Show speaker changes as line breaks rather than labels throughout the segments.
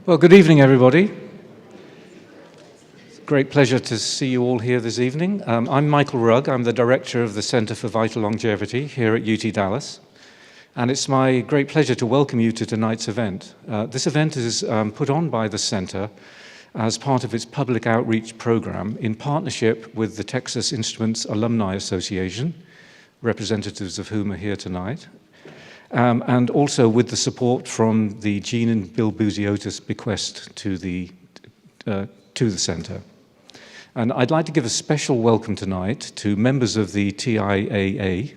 Well, good evening, everybody. It's a great pleasure to see you all here this evening. I'm Michael Rugg. I'm the director of the Center for Vital Longevity here at UT Dallas. And it's my great pleasure to welcome you to tonight's event. This event is put on by the center as part of its public outreach program in partnership with the Texas Instruments Alumni Association, representatives of whom are here tonight, and also with the support from the Jean and Bill Buziotis bequest to the center. And I'd like to give a special welcome tonight to members of the TIAA.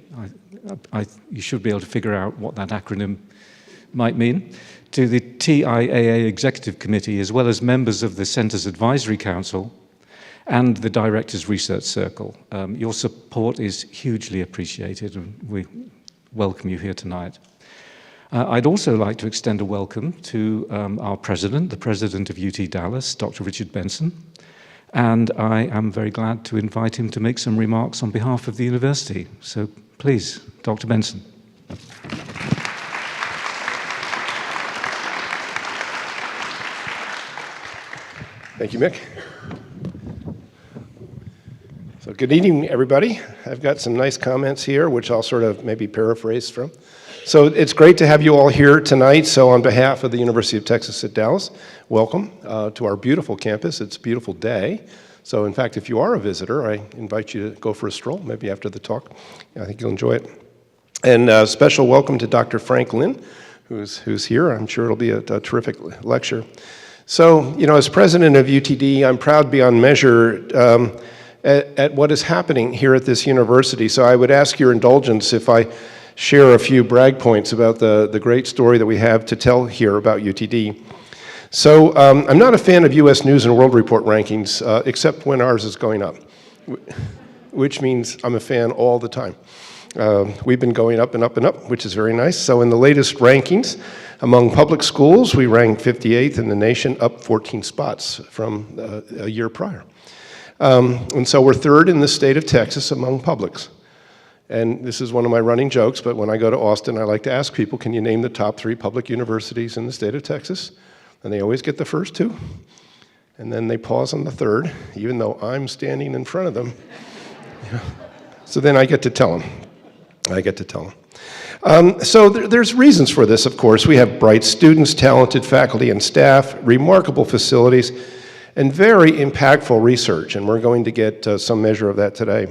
You should be able to figure out what that acronym might mean. To the TIAA Executive Committee, as well as members of the Center's Advisory Council and the Directors Research Circle. Your support is hugely appreciated, and we welcome you here tonight. I'd also like to extend a welcome to our president, the president of UT Dallas, Dr. Richard Benson, and I am very glad to invite him to make some remarks on behalf of the university. So please, Dr. Benson.
Thank you, Mick. So good evening, everybody. I've got some nice comments here, which I'll sort of maybe paraphrase from. So it's great to have you all here tonight. So on behalf of the University of Texas at Dallas, welcome to our beautiful campus. It's a beautiful day. So in fact, if you are a visitor, I invite you to go for a stroll, maybe after the talk. I think you'll enjoy it. And a special welcome to Dr. Frank Lin, who's here. I'm sure it'll be a terrific lecture. So, you know, as president of UTD, I'm proud beyond measure at what is happening here at this university. So I would ask your indulgence if I share a few brag points about the great story that we have to tell here about UTD. So I'm not a fan of US News and World Report rankings, except when ours is going up, which means I'm a fan all the time. We've been going up and up and up, which is very nice. So in the latest rankings, among public schools, we ranked 58th in the nation, up 14 spots from a year prior. And so we're third in the state of Texas among publics. And this is one of my running jokes, but when I go to Austin, I like to ask people, can you name the top 3 public universities in the state of Texas? And they always get the first 2. And then they pause on the third, even though I'm standing in front of them. So then I get to tell them. So there's reasons for this, of course. We have bright students, talented faculty and staff, remarkable facilities, and very impactful research. And we're going to get some measure of that today.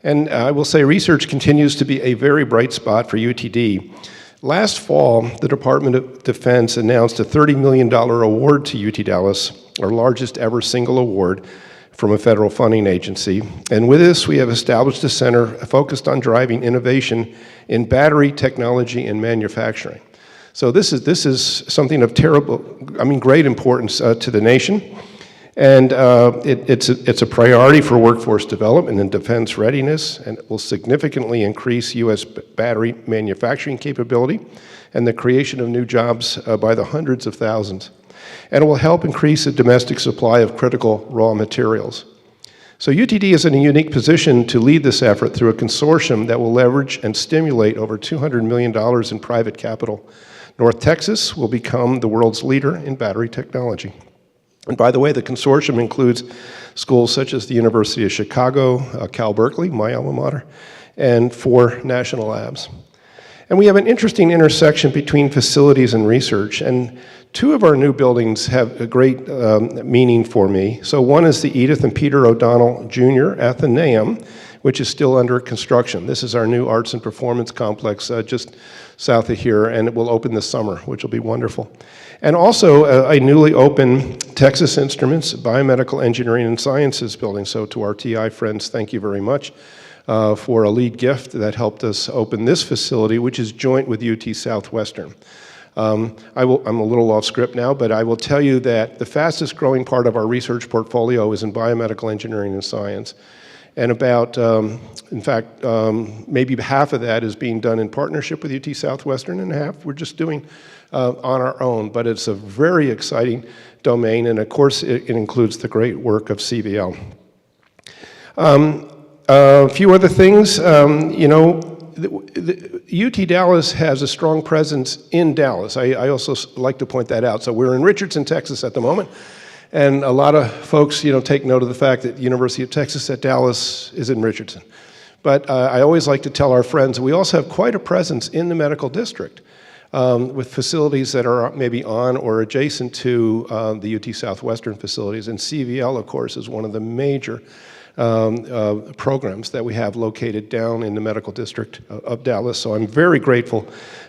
And I will say research continues to be a very bright spot for UTD. Last fall, the Department of Defense announced a $30 million award to UT Dallas, our largest ever single award from a federal funding agency. And with this, we have established a center focused on driving innovation in battery technology and manufacturing. So this is something of great importance to the nation. And it's a priority for workforce development and defense readiness, and it will significantly increase U.S. battery manufacturing capability and the creation of new jobs by the hundreds of thousands. And it will help increase the domestic supply of critical raw materials. So UTD is in a unique position to lead this effort through a consortium that will leverage and stimulate over $200 million in private capital. North Texas will become the world's leader in battery technology. And by the way, the consortium includes schools such as the University of Chicago, Cal Berkeley, my alma mater, and 4 national labs. And we have an interesting intersection between facilities and research, and 2 of our new buildings have a great meaning for me. So one is the Edith and Peter O'Donnell Jr. Athenaeum, which is still under construction. This is our new arts and performance complex just south of here, and it will open this summer, which will be wonderful. And also a newly opened Texas Instruments Biomedical Engineering and Sciences building. So to our TI friends, thank you very much for a lead gift that helped us open this facility, which is joint with UT Southwestern. I'm a little off script now, but I will tell you that the fastest growing part of our research portfolio is in biomedical engineering and science. And about, maybe half of that is being done in partnership with UT Southwestern, and half we're just doing on our own. But it's a very exciting domain, and of course it includes the great work of CVL. A few other things, UT Dallas has a strong presence in Dallas. I also like to point that out. So we're in Richardson, Texas at the moment, and a lot of folks, take note of the fact that University of Texas at Dallas is in Richardson. But I always like to tell our friends we also have quite a presence in the medical district with facilities that are maybe on or adjacent to the UT Southwestern facilities. And CVL, of course, is one of the major programs that we have located down in the medical district of Dallas. So I'm very grateful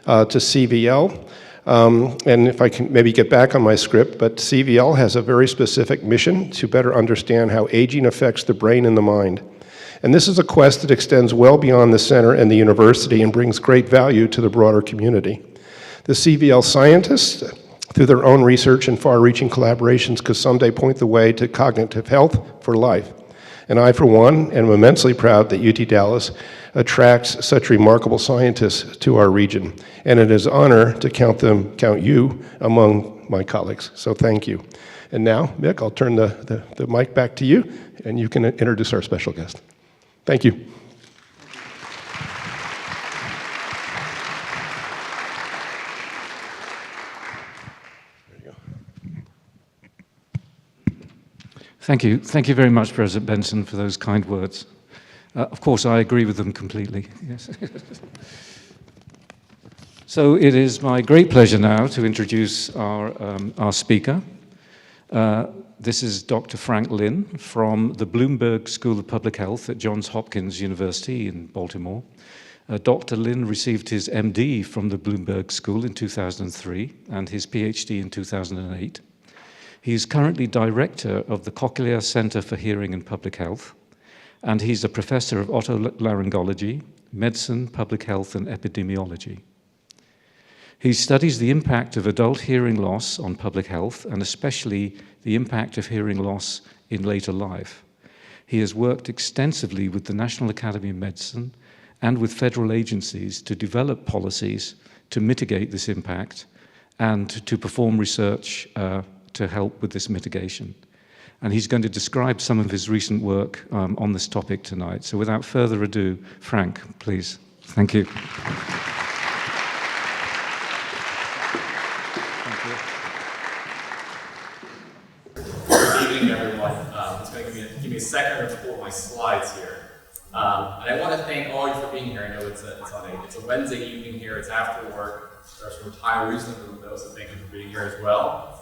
to CVL. And if I can maybe get back on my script, but CVL has a very specific mission to better understand how aging affects the brain and the mind. And this is a quest that extends well beyond the center and the university and brings great value to the broader community. The CVL scientists, through their own research and far-reaching collaborations, could someday point the way to cognitive health for life. And I, for one, am immensely proud that UT Dallas attracts such remarkable scientists to our region. And it is an honor to count you among my colleagues. So thank you. And now, Mick, I'll turn the mic back to you, and you can introduce our special guest. Thank you.
Thank you. Thank you very much, President Benson, for those kind words. Of course, I agree with them completely. Yes. So it is my great pleasure now to introduce our speaker. This is Dr. Frank Lin from the Bloomberg School of Public Health at Johns Hopkins University in Baltimore. Dr. Lin received his MD from the Bloomberg School in 2003 and his PhD in 2008. He is currently director of the Cochlear Center for Hearing and Public Health, and he's a professor of otolaryngology, medicine, public health, and epidemiology. He studies the impact of adult hearing loss on public health, and especially the impact of hearing loss in later life. He has worked extensively with the National Academy of Medicine and with federal agencies to develop policies to mitigate this impact and to perform research to help with this mitigation. And he's going to describe some of his recent work on this topic tonight. So without further ado, Frank, please. Thank you.
Good evening, everyone. It's going to give me a second to pull my slides here. And I want to thank all of you for being here. I know it's a Wednesday evening here. It's after work. There's some retirees in the room, though, so thank you for being here as well.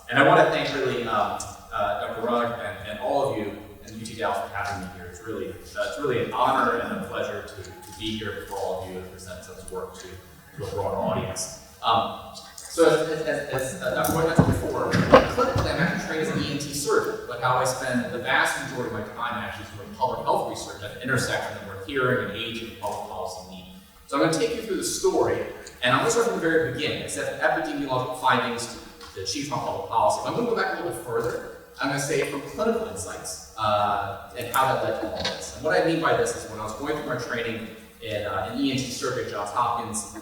And I want to thank really Dr. Rugg and all of you and UT Dallas for having me here. It's really an honor and a pleasure to be here for all of you and present such work to a broader audience. So as Dr. Rugg mentioned before, clinically I'm actually trained as an ENT surgeon, but how I spend the vast majority of my time actually is doing public health research at the intersection of where hearing and aging and public policy meet. So I'm going to take you through the story, and I'm going to start from the very beginning. I said epidemiological findings to achieve on public policy. But I'm going to go back a little bit further. I'm going to say from clinical insights and how that led to all this. And what I mean by this is when I was going through my training in ENT surgery at Johns Hopkins,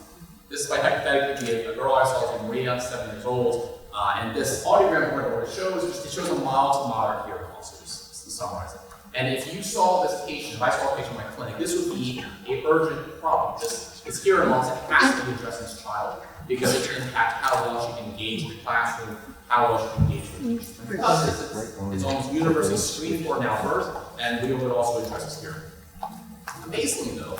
this might hypothetically be a girl I saw named Maria, 7 years old, and this audiogram what it shows a mild to moderate hearing loss, so just to summarize it. And if you saw this patient, if I saw a patient in my clinic, this would be an urgent problem. This hearing loss has to be addressed in this child because it can impact how well she can engage in the classroom, how well she can engage with teachers. Because it's almost universally screened for now birth, and we would also address this hearing. Amazingly though,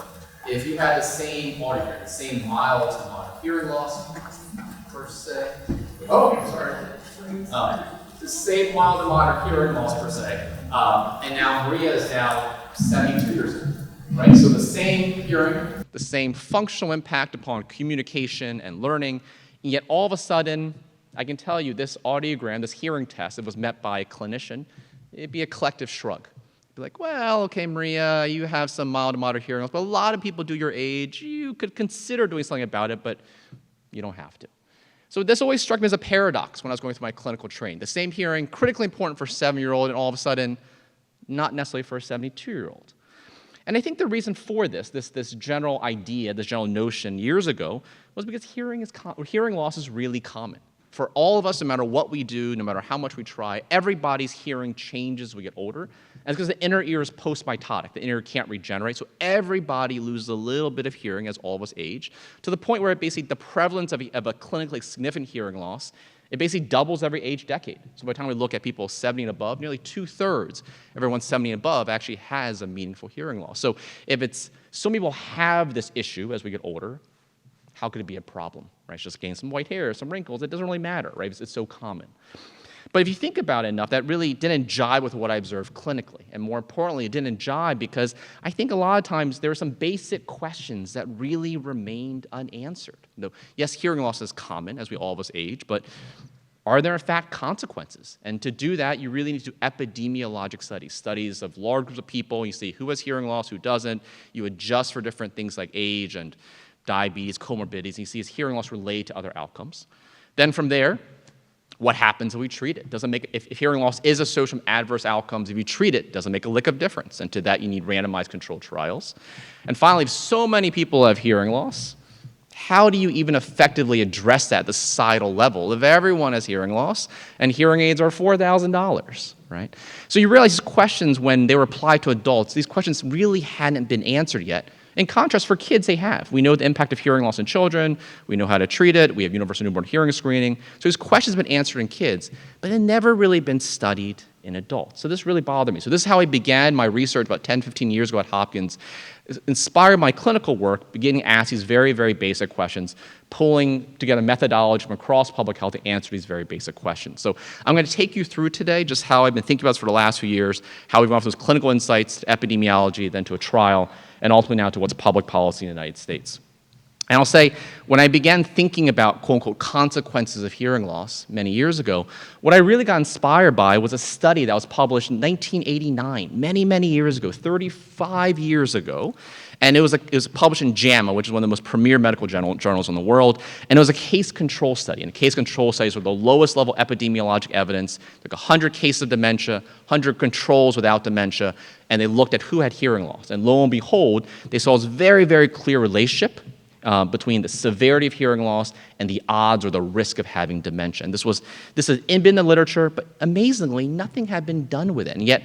if you had the same audiogram, the same mild to moderate hearing loss, per se, the same mild to moderate hearing loss per se, and now Maria is now 72 years old, right? So the same hearing, the same functional impact upon communication and learning, and yet all of a sudden, I can tell you this audiogram, this hearing test, it was met by a clinician, it'd be a collective shrug. Be like, well, okay, Maria, you have some mild to moderate hearing loss, but a lot of people do your age. You could consider doing something about it, but you don't have to. So this always struck me as a paradox when I was going through my clinical training. The same hearing, critically important for a 7-year-old, and all of a sudden, not necessarily for a 72-year-old. And I think the reason for this general idea, this general notion years ago, was because hearing loss is really common.
For all of us, no matter what we do, no matter how much we try, everybody's hearing changes as we get older. And it's because the inner ear is post-mitotic. The inner ear can't regenerate, so everybody loses a little bit of hearing as all of us age, to the point where basically the prevalence of a clinically significant hearing loss, it basically doubles every age decade. So by the time we look at people 70 and above, nearly 2/3 of everyone 70 and above actually has a meaningful hearing loss. So if it's, so many people have this issue as we get older, how could it be a problem, right? It's just gain some white hair, some wrinkles, it doesn't really matter, right? It's so common. But if you think about it enough, that really didn't jive with what I observed clinically. And more importantly, it didn't jive because I think a lot of times there are some basic questions that really remained unanswered. Yes, hearing loss is common as we all of us age, but are there in fact consequences? And to do that, you really need to do epidemiologic studies, studies of large groups of people. You see who has hearing loss, who doesn't. You adjust for different things like age and diabetes, comorbidities, and you see is hearing loss related to other outcomes. Then from there, what happens if we treat it? Doesn't make, if hearing loss is associated with adverse outcomes, if you treat it, doesn't make a lick of difference. And to that, you need randomized controlled trials. And finally, if so many people have hearing loss, how do you even effectively address that at the societal level if everyone has hearing loss and hearing aids are $4,000, right? So you realize these questions, when they were applied to adults, these questions really hadn't been answered yet. In contrast, for kids, they have. We know the impact of hearing loss in children. We know how to treat it. We have universal newborn hearing screening. So these questions have been answered in kids, but had never really been studied in adults. So this really bothered me. So this is how I began my research about 10, 15 years ago at Hopkins. Inspired my clinical work, beginning to ask these very, very basic questions, pulling together methodology from across public health to answer these very basic questions. So I'm going to take you through today just how I've been thinking about this for the last few years, how we've gone from those clinical insights to epidemiology, then to a trial, and ultimately now to what's public policy in the United States. And I'll say, when I began thinking about quote-unquote consequences of hearing loss many years ago, what I really got inspired by was a study that was published in 1989, many, many years ago, 35 years ago. And it was published in JAMA, which is one of the most premier medical journals in the world. And it was a case control study. And case control studies were the lowest level epidemiologic evidence. Like 100 cases of dementia, 100 controls without dementia, and they looked at who had hearing loss. And lo and behold, they saw this very, very clear relationship between the severity of hearing loss and the odds or the risk of having dementia. And this has been in the literature, but amazingly, nothing had been done with it. And yet,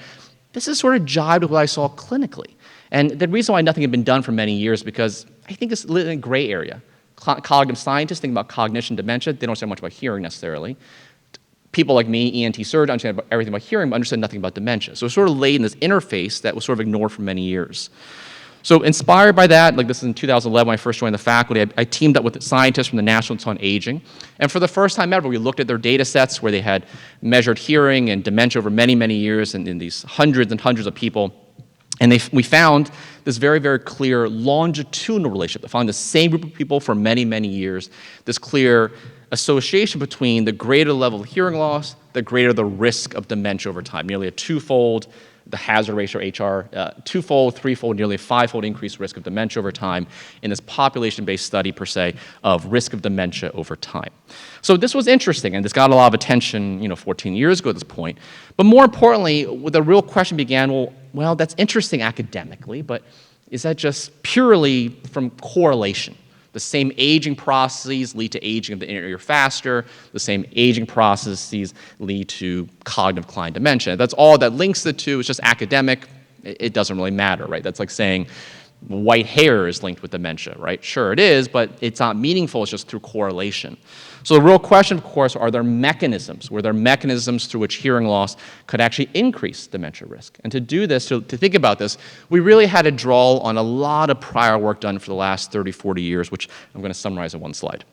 this is sort of jived with what I saw clinically. And the reason why nothing had been done for many years is because I think it's in a gray area. Cognitive scientists think about cognition, dementia. They don't understand much about hearing necessarily. People like me, ENT surgeons, understand everything about hearing, but understand nothing about dementia. So it's sort of laid in this interface that was sort of ignored for many years. So inspired by that, like this is in 2011 when I first joined the faculty, I teamed up with scientists from the National Institute on Aging. And for the first time ever, we looked at their data sets where they had measured hearing and dementia over many, many years in these hundreds and hundreds of people. And we found this very, very clear longitudinal relationship. They found the same group of people for many, many years, this clear association between the greater level of hearing loss, the greater the risk of dementia over time, nearly a twofold, the hazard ratio HR, twofold, threefold, nearly a fivefold increased risk of dementia over time in this population-based study, per se, of risk of dementia over time. So this was interesting, and this got a lot of attention, 14 years ago at this point. But more importantly, the real question began, well, that's interesting academically, but is that just purely from correlation? The same aging processes lead to aging of the inner ear faster. The same aging processes lead to cognitive decline dementia. That's all that links the two. It's just academic. It doesn't really matter, right? That's like saying white hair is linked with dementia, right? Sure it is, but it's not meaningful. It's just through correlation. So the real question, of course, are there mechanisms? Were there mechanisms through which hearing loss could actually increase dementia risk? And to do this, to think about this, we really had to draw on a lot of prior work done for the last 30, 40 years, which I'm going to summarize in one slide.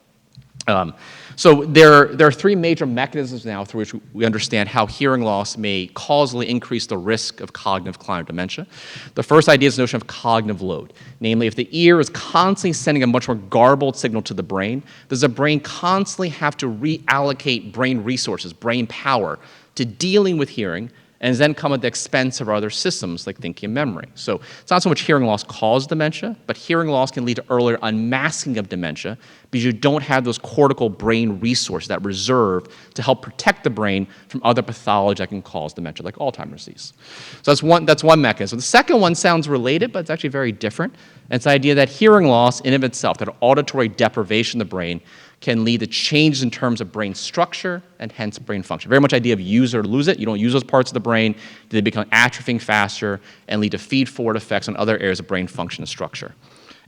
So there are three major mechanisms now through which we understand how hearing loss may causally increase the risk of cognitive decline or dementia. The first idea is the notion of cognitive load. Namely, if the ear is constantly sending a much more garbled signal to the brain, does the brain constantly have to reallocate brain resources, brain power, to dealing with hearing, and then come at the expense of other systems like thinking and memory. So it's not so much hearing loss causes dementia, but hearing loss can lead to earlier unmasking of dementia because you don't have those cortical brain resources, that reserve, to help protect the brain from other pathology that can cause dementia, like Alzheimer's disease. So that's one mechanism. The second one sounds related, but it's actually very different. And it's the idea that hearing loss in of itself, that auditory deprivation of the brain, can lead to changes in terms of brain structure and hence brain function. Very much idea of use it or lose it. You don't use those parts of the brain, they become atrophying faster and lead to feed-forward effects on other areas of brain function and structure.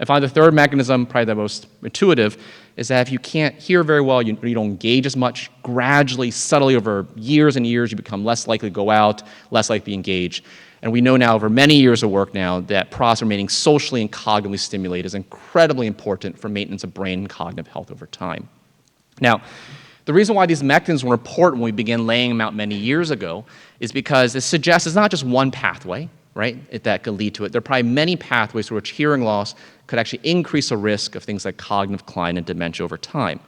And finally, the third mechanism, probably the most intuitive, is that if you can't hear very well, you don't engage as much, gradually, subtly over years and years, you become less likely to go out, less likely to be engaged. And we know now over many years of work now that process remaining socially and cognitively stimulated is incredibly important for maintenance of brain and cognitive health over time. Now, the reason why these mechanisms were important when we began laying them out many years ago is because it suggests it's not just one pathway, right, that could lead to it. There are probably many pathways through which hearing loss could actually increase the risk of things like cognitive decline and dementia over time.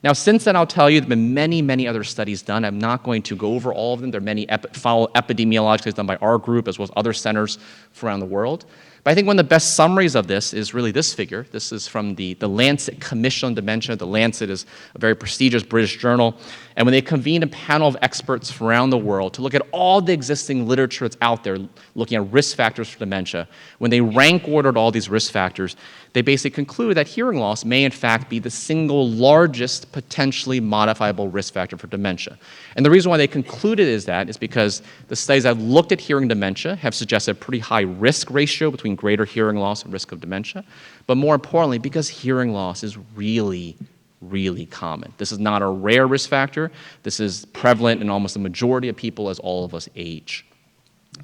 Now, since then, I'll tell you, there have been many, many other studies done. I'm not going to go over all of them. There are many epidemiological studies done by our group as well as other centers from around the world. But I think one of the best summaries of this is really this figure. This is from the Lancet Commission on Dementia. The Lancet is a very prestigious British journal. And when they convened a panel of experts from around the world to look at all the existing literature that's out there looking at risk factors for dementia, when they rank ordered all these risk factors, they basically concluded that hearing loss may in fact be the single largest potentially modifiable risk factor for dementia. And the reason why they concluded is because the studies that have looked at hearing dementia have suggested a pretty high risk ratio between greater hearing loss and risk of dementia, but more importantly, because hearing loss is really, really common. This is not a rare risk factor. This is prevalent in almost the majority of people as all of us age.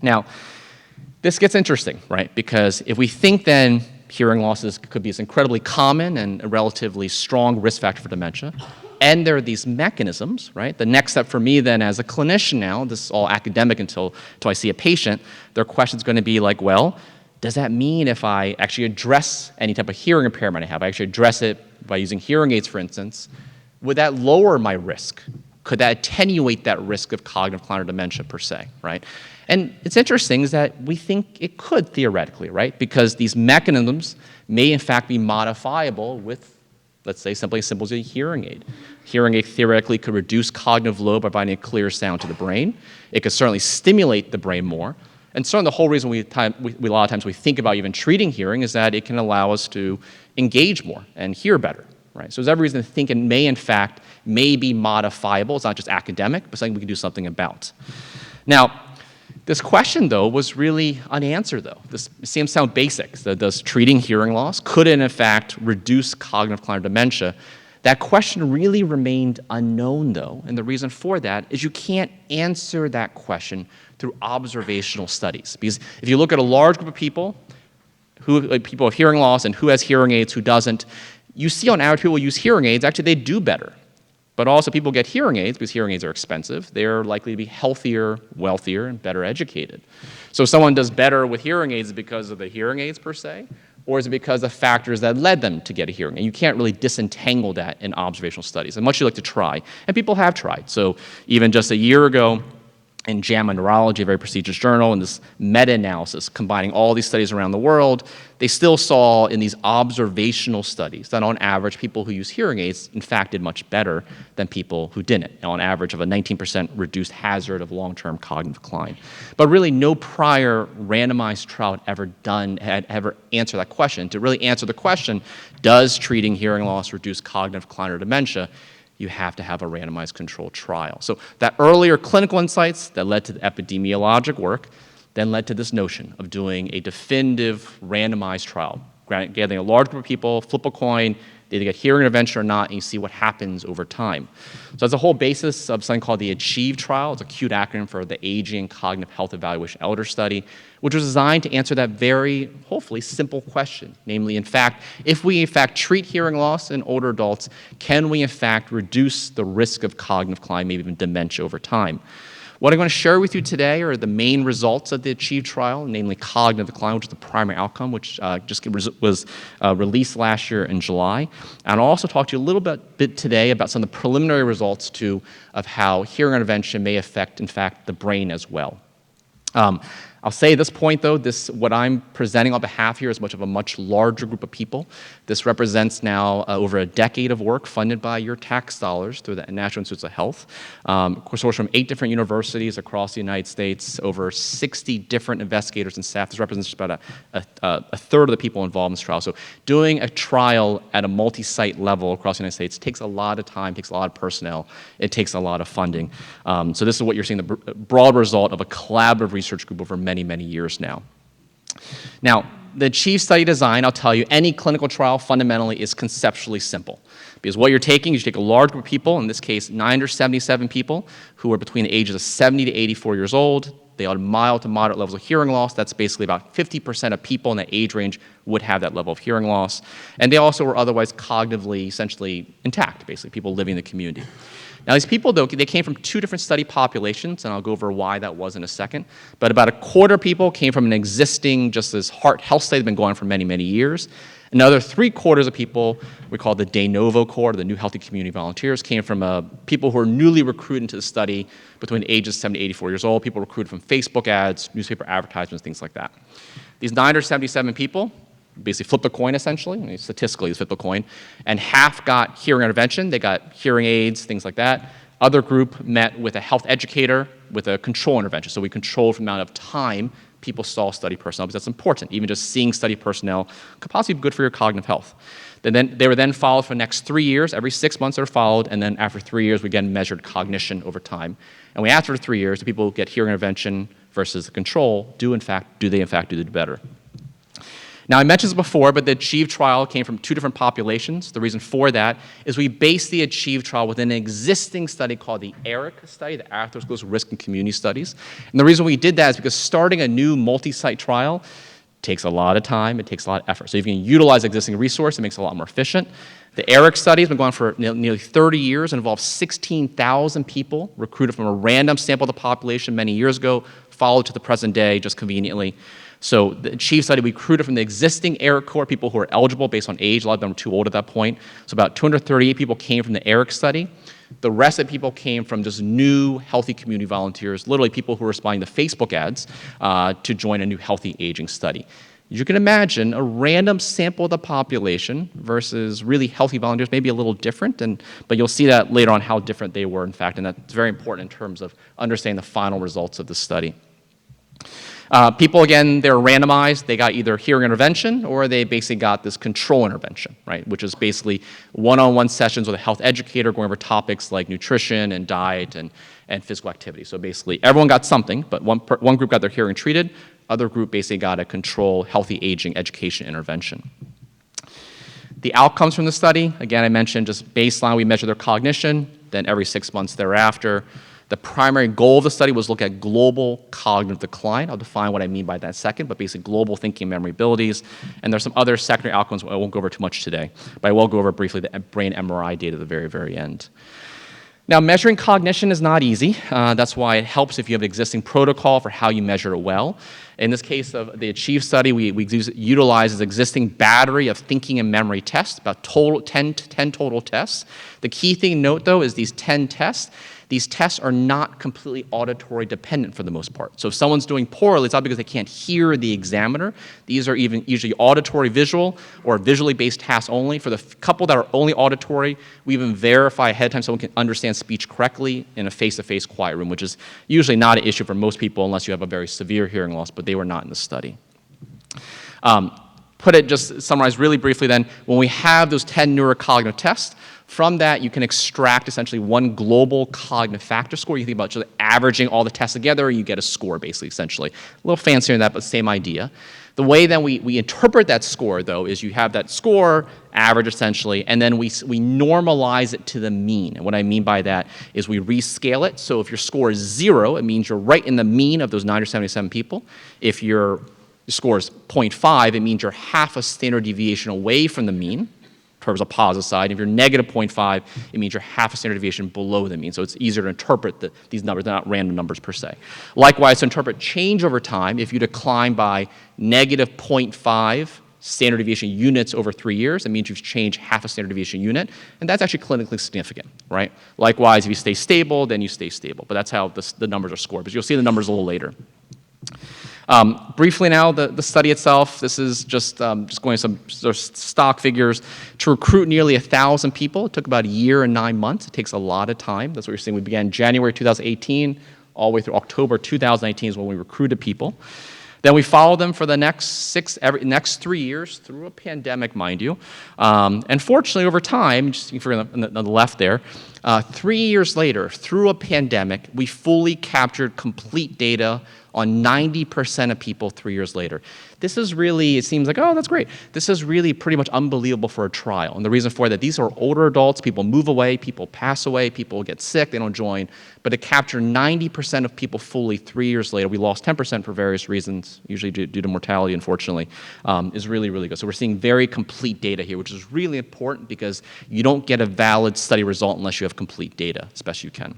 Now, this gets interesting, right? Because if we think then hearing losses could be this incredibly common and a relatively strong risk factor for dementia, and there are these mechanisms, right? The next step for me then as a clinician now, this is all academic until I see a patient, their question's going to be like, well, does that mean if I actually address any type of hearing impairment I have, I actually address it by using hearing aids, for instance, would that lower my risk? Could that attenuate that risk of cognitive decline or dementia per se, right? And it's interesting is that we think it could theoretically, right? Because these mechanisms may in fact be modifiable with, let's say, simply as simple as a hearing aid. Hearing aid theoretically could reduce cognitive load by providing a clear sound to the brain. It could certainly stimulate the brain more. And certainly the whole reason a lot of times we think about even treating hearing is that it can allow us to engage more and hear better, right? So there's every reason to think it may in fact be modifiable. It's not just academic, but something we can do something about. Now, this question, though, was really unanswered, though. This seems to sound basic. So does treating hearing loss, could it, in fact, reduce cognitive decline or dementia? That question really remained unknown, though, and the reason for that is you can't answer that question through observational studies. Because if you look at a large group of people, people with hearing loss and who has hearing aids, who doesn't, you see on average people who use hearing aids, actually they do better. But also people get hearing aids because hearing aids are expensive. They're likely to be healthier, wealthier, and better educated. So if someone does better with hearing aids because of the hearing aids per se, or is it because of factors that led them to get a hearing aid? You can't really disentangle that in observational studies, and much you like to try. And people have tried. So even just a year ago, in JAMA Neurology, a very prestigious journal, in this meta-analysis combining all these studies around the world, they still saw in these observational studies that on average, people who use hearing aids, in fact, did much better than people who didn't, on average of a 19% reduced hazard of long-term cognitive decline. But really, no prior randomized trial had ever answered that question. To really answer the question, does treating hearing loss reduce cognitive decline or dementia, you have to have a randomized controlled trial. So that earlier clinical insights that led to the epidemiologic work then led to this notion of doing a definitive randomized trial, gathering a large group of people, flip a coin, they either get hearing intervention or not, and you see what happens over time. So that's the whole basis of something called the ACHIEVE trial. It's a cute acronym for the Aging and Cognitive Health Evaluation Elder Study, which was designed to answer that very, hopefully, simple question. Namely, in fact, if we in fact treat hearing loss in older adults, can we in fact reduce the risk of cognitive decline, maybe even dementia over time? What I'm going to share with you today are the main results of the ACHIEVE trial, namely cognitive decline, which is the primary outcome, which was released last year in July. And I'll also talk to you a little bit today about some of the preliminary results, too, of how hearing intervention may affect, in fact, the brain as well. I'll say at this point, though, what I'm presenting on behalf here is much of a much larger group of people. This represents now over a decade of work funded by your tax dollars through the National Institutes of Health. Sourced from 8 different universities across the United States, over 60 different investigators and staff. This represents about a third of the people involved in this trial. So doing a trial at a multi-site level across the United States takes a lot of time, takes a lot of personnel, it takes a lot of funding. So this is what you're seeing, the broad result of a collaborative research group over many, many years now. Now, the achieve study design, I'll tell you, any clinical trial fundamentally is conceptually simple. Because what you're taking is you take a large group of people, in this case 977 people, who are between the ages of 70 to 84 years old. They had mild to moderate levels of hearing loss. That's basically about 50% of people in that age range would have that level of hearing loss. And they also were otherwise cognitively, essentially intact, basically, people living in the community. Now, these people, though, they came from 2 different study populations, and I'll go over why that was in a second. But about a quarter of people came from an existing, just this heart health study that's been going on for many, many years. Another 3/4 of people, we call the de novo cohort, the new healthy community volunteers, came from people who are newly recruited into the study between the ages of 70 to 84 years old, people recruited from Facebook ads, newspaper advertisements, things like that. These 977 people basically flipped a coin, essentially. I mean, statistically, it's flipped a coin. And half got hearing intervention. They got hearing aids, things like that. Other group met with a health educator with a control intervention. So we controlled for the amount of time people saw study personnel, because that's important. Even just seeing study personnel could possibly be good for your cognitive health. They were then followed for the next 3 years. Every 6 months they were followed, and then after 3 years, we again measured cognition over time. And we asked for 3 years, do people get hearing intervention versus the control? Do they in fact do better? Now, I mentioned this before, but the ACHIEVE trial came from 2 different populations. The reason for that is we based the ACHIEVE trial within an existing study called the ERIC study, the Atherosclerosis Risk and Community Studies. And the reason we did that is because starting a new multi-site trial takes a lot of time, it takes a lot of effort. So if you can utilize existing resource, it makes it a lot more efficient. The ERIC study has been going for nearly 30 years and involves 16,000 people recruited from a random sample of the population many years ago, followed to the present day just conveniently. So the ACHIEVE study, we recruited from the existing ERIC cohort, people who are eligible based on age. A lot of them were too old at that point. So about 238 people came from the ERIC study. The rest of the people came from just new healthy community volunteers, literally people who were responding to Facebook ads to join a new healthy aging study. You can imagine a random sample of the population versus really healthy volunteers may be a little different, but you'll see that later on how different they were, in fact, and that's very important in terms of understanding the final results of the study. People, again, they're randomized. They got either hearing intervention or they basically got this control intervention, right, which is basically one-on-one sessions with a health educator going over topics like nutrition and diet and physical activity. So basically everyone got something, but one group got their hearing treated, other group basically got a control healthy aging education intervention. The outcomes from the study, again, I mentioned just baseline, we measure their cognition, then every 6 months thereafter. The primary goal of the study was to look at global cognitive decline. I'll define what I mean by that in a second, but basically global thinking and memory abilities. And there's some other secondary outcomes I won't go over too much today, but I will go over briefly the brain MRI data at the very, very end. Now, measuring cognition is not easy. That's why it helps if you have an existing protocol for how you measure it well. In this case of the ACHIEVE study, we utilize this existing battery of thinking and memory tests, about 10 total tests. The key thing to note, though, is these 10 tests, these tests are not completely auditory dependent for the most part. So if someone's doing poorly, it's not because they can't hear the examiner. These are even usually auditory visual or visually based tasks only. For the couple that are only auditory, we even verify ahead of time someone can understand speech correctly in a face-to-face quiet room, which is usually not an issue for most people unless you have a very severe hearing loss, but they were not in the study. Just summarize really briefly then, when we have those 10 neurocognitive tests, from that, you can extract essentially one global cognitive factor score. You think about just averaging all the tests together, you get a score, basically, essentially. A little fancier than that, but same idea. The way then we interpret that score, though, is you have that score, average essentially, and then we normalize it to the mean. And what I mean by that is we rescale it. So if your score is 0, it means you're right in the mean of those 977 people. If your score is 0.5, it means you're half a standard deviation away from the mean, in terms of positive side. If you're negative 0.5, it means you're half a standard deviation below the mean. So it's easier to interpret these numbers. They're not random numbers per se. Likewise, to interpret change over time, if you decline by negative 0.5 standard deviation units over 3 years, it means you've changed half a standard deviation unit, and that's actually clinically significant, right? Likewise, if you stay stable, then you stay stable. But that's how the numbers are scored. But you'll see the numbers a little later. Briefly now, the study itself, this is just going some sort of stock figures. To recruit nearly 1,000 people, it took about a year and 9 months. It takes a lot of time. That's what you're seeing. We began January 2018, all the way through October 2019 is when we recruited people. Then we followed them for the next 3 years through a pandemic, mind you. And fortunately, over time, just you can figure on the left there, 3 years later, through a pandemic, we fully captured complete data on 90% of people 3 years later. This is really, it seems like, oh, that's great. This is really pretty much unbelievable for a trial. And the reason for that, these are older adults, people move away, people pass away, people get sick, they don't join. But to capture 90% of people fully 3 years later, we lost 10% for various reasons, usually due to mortality, unfortunately, is really, really good. So we're seeing very complete data here, which is really important because you don't get a valid study result unless you have complete data, as best you can.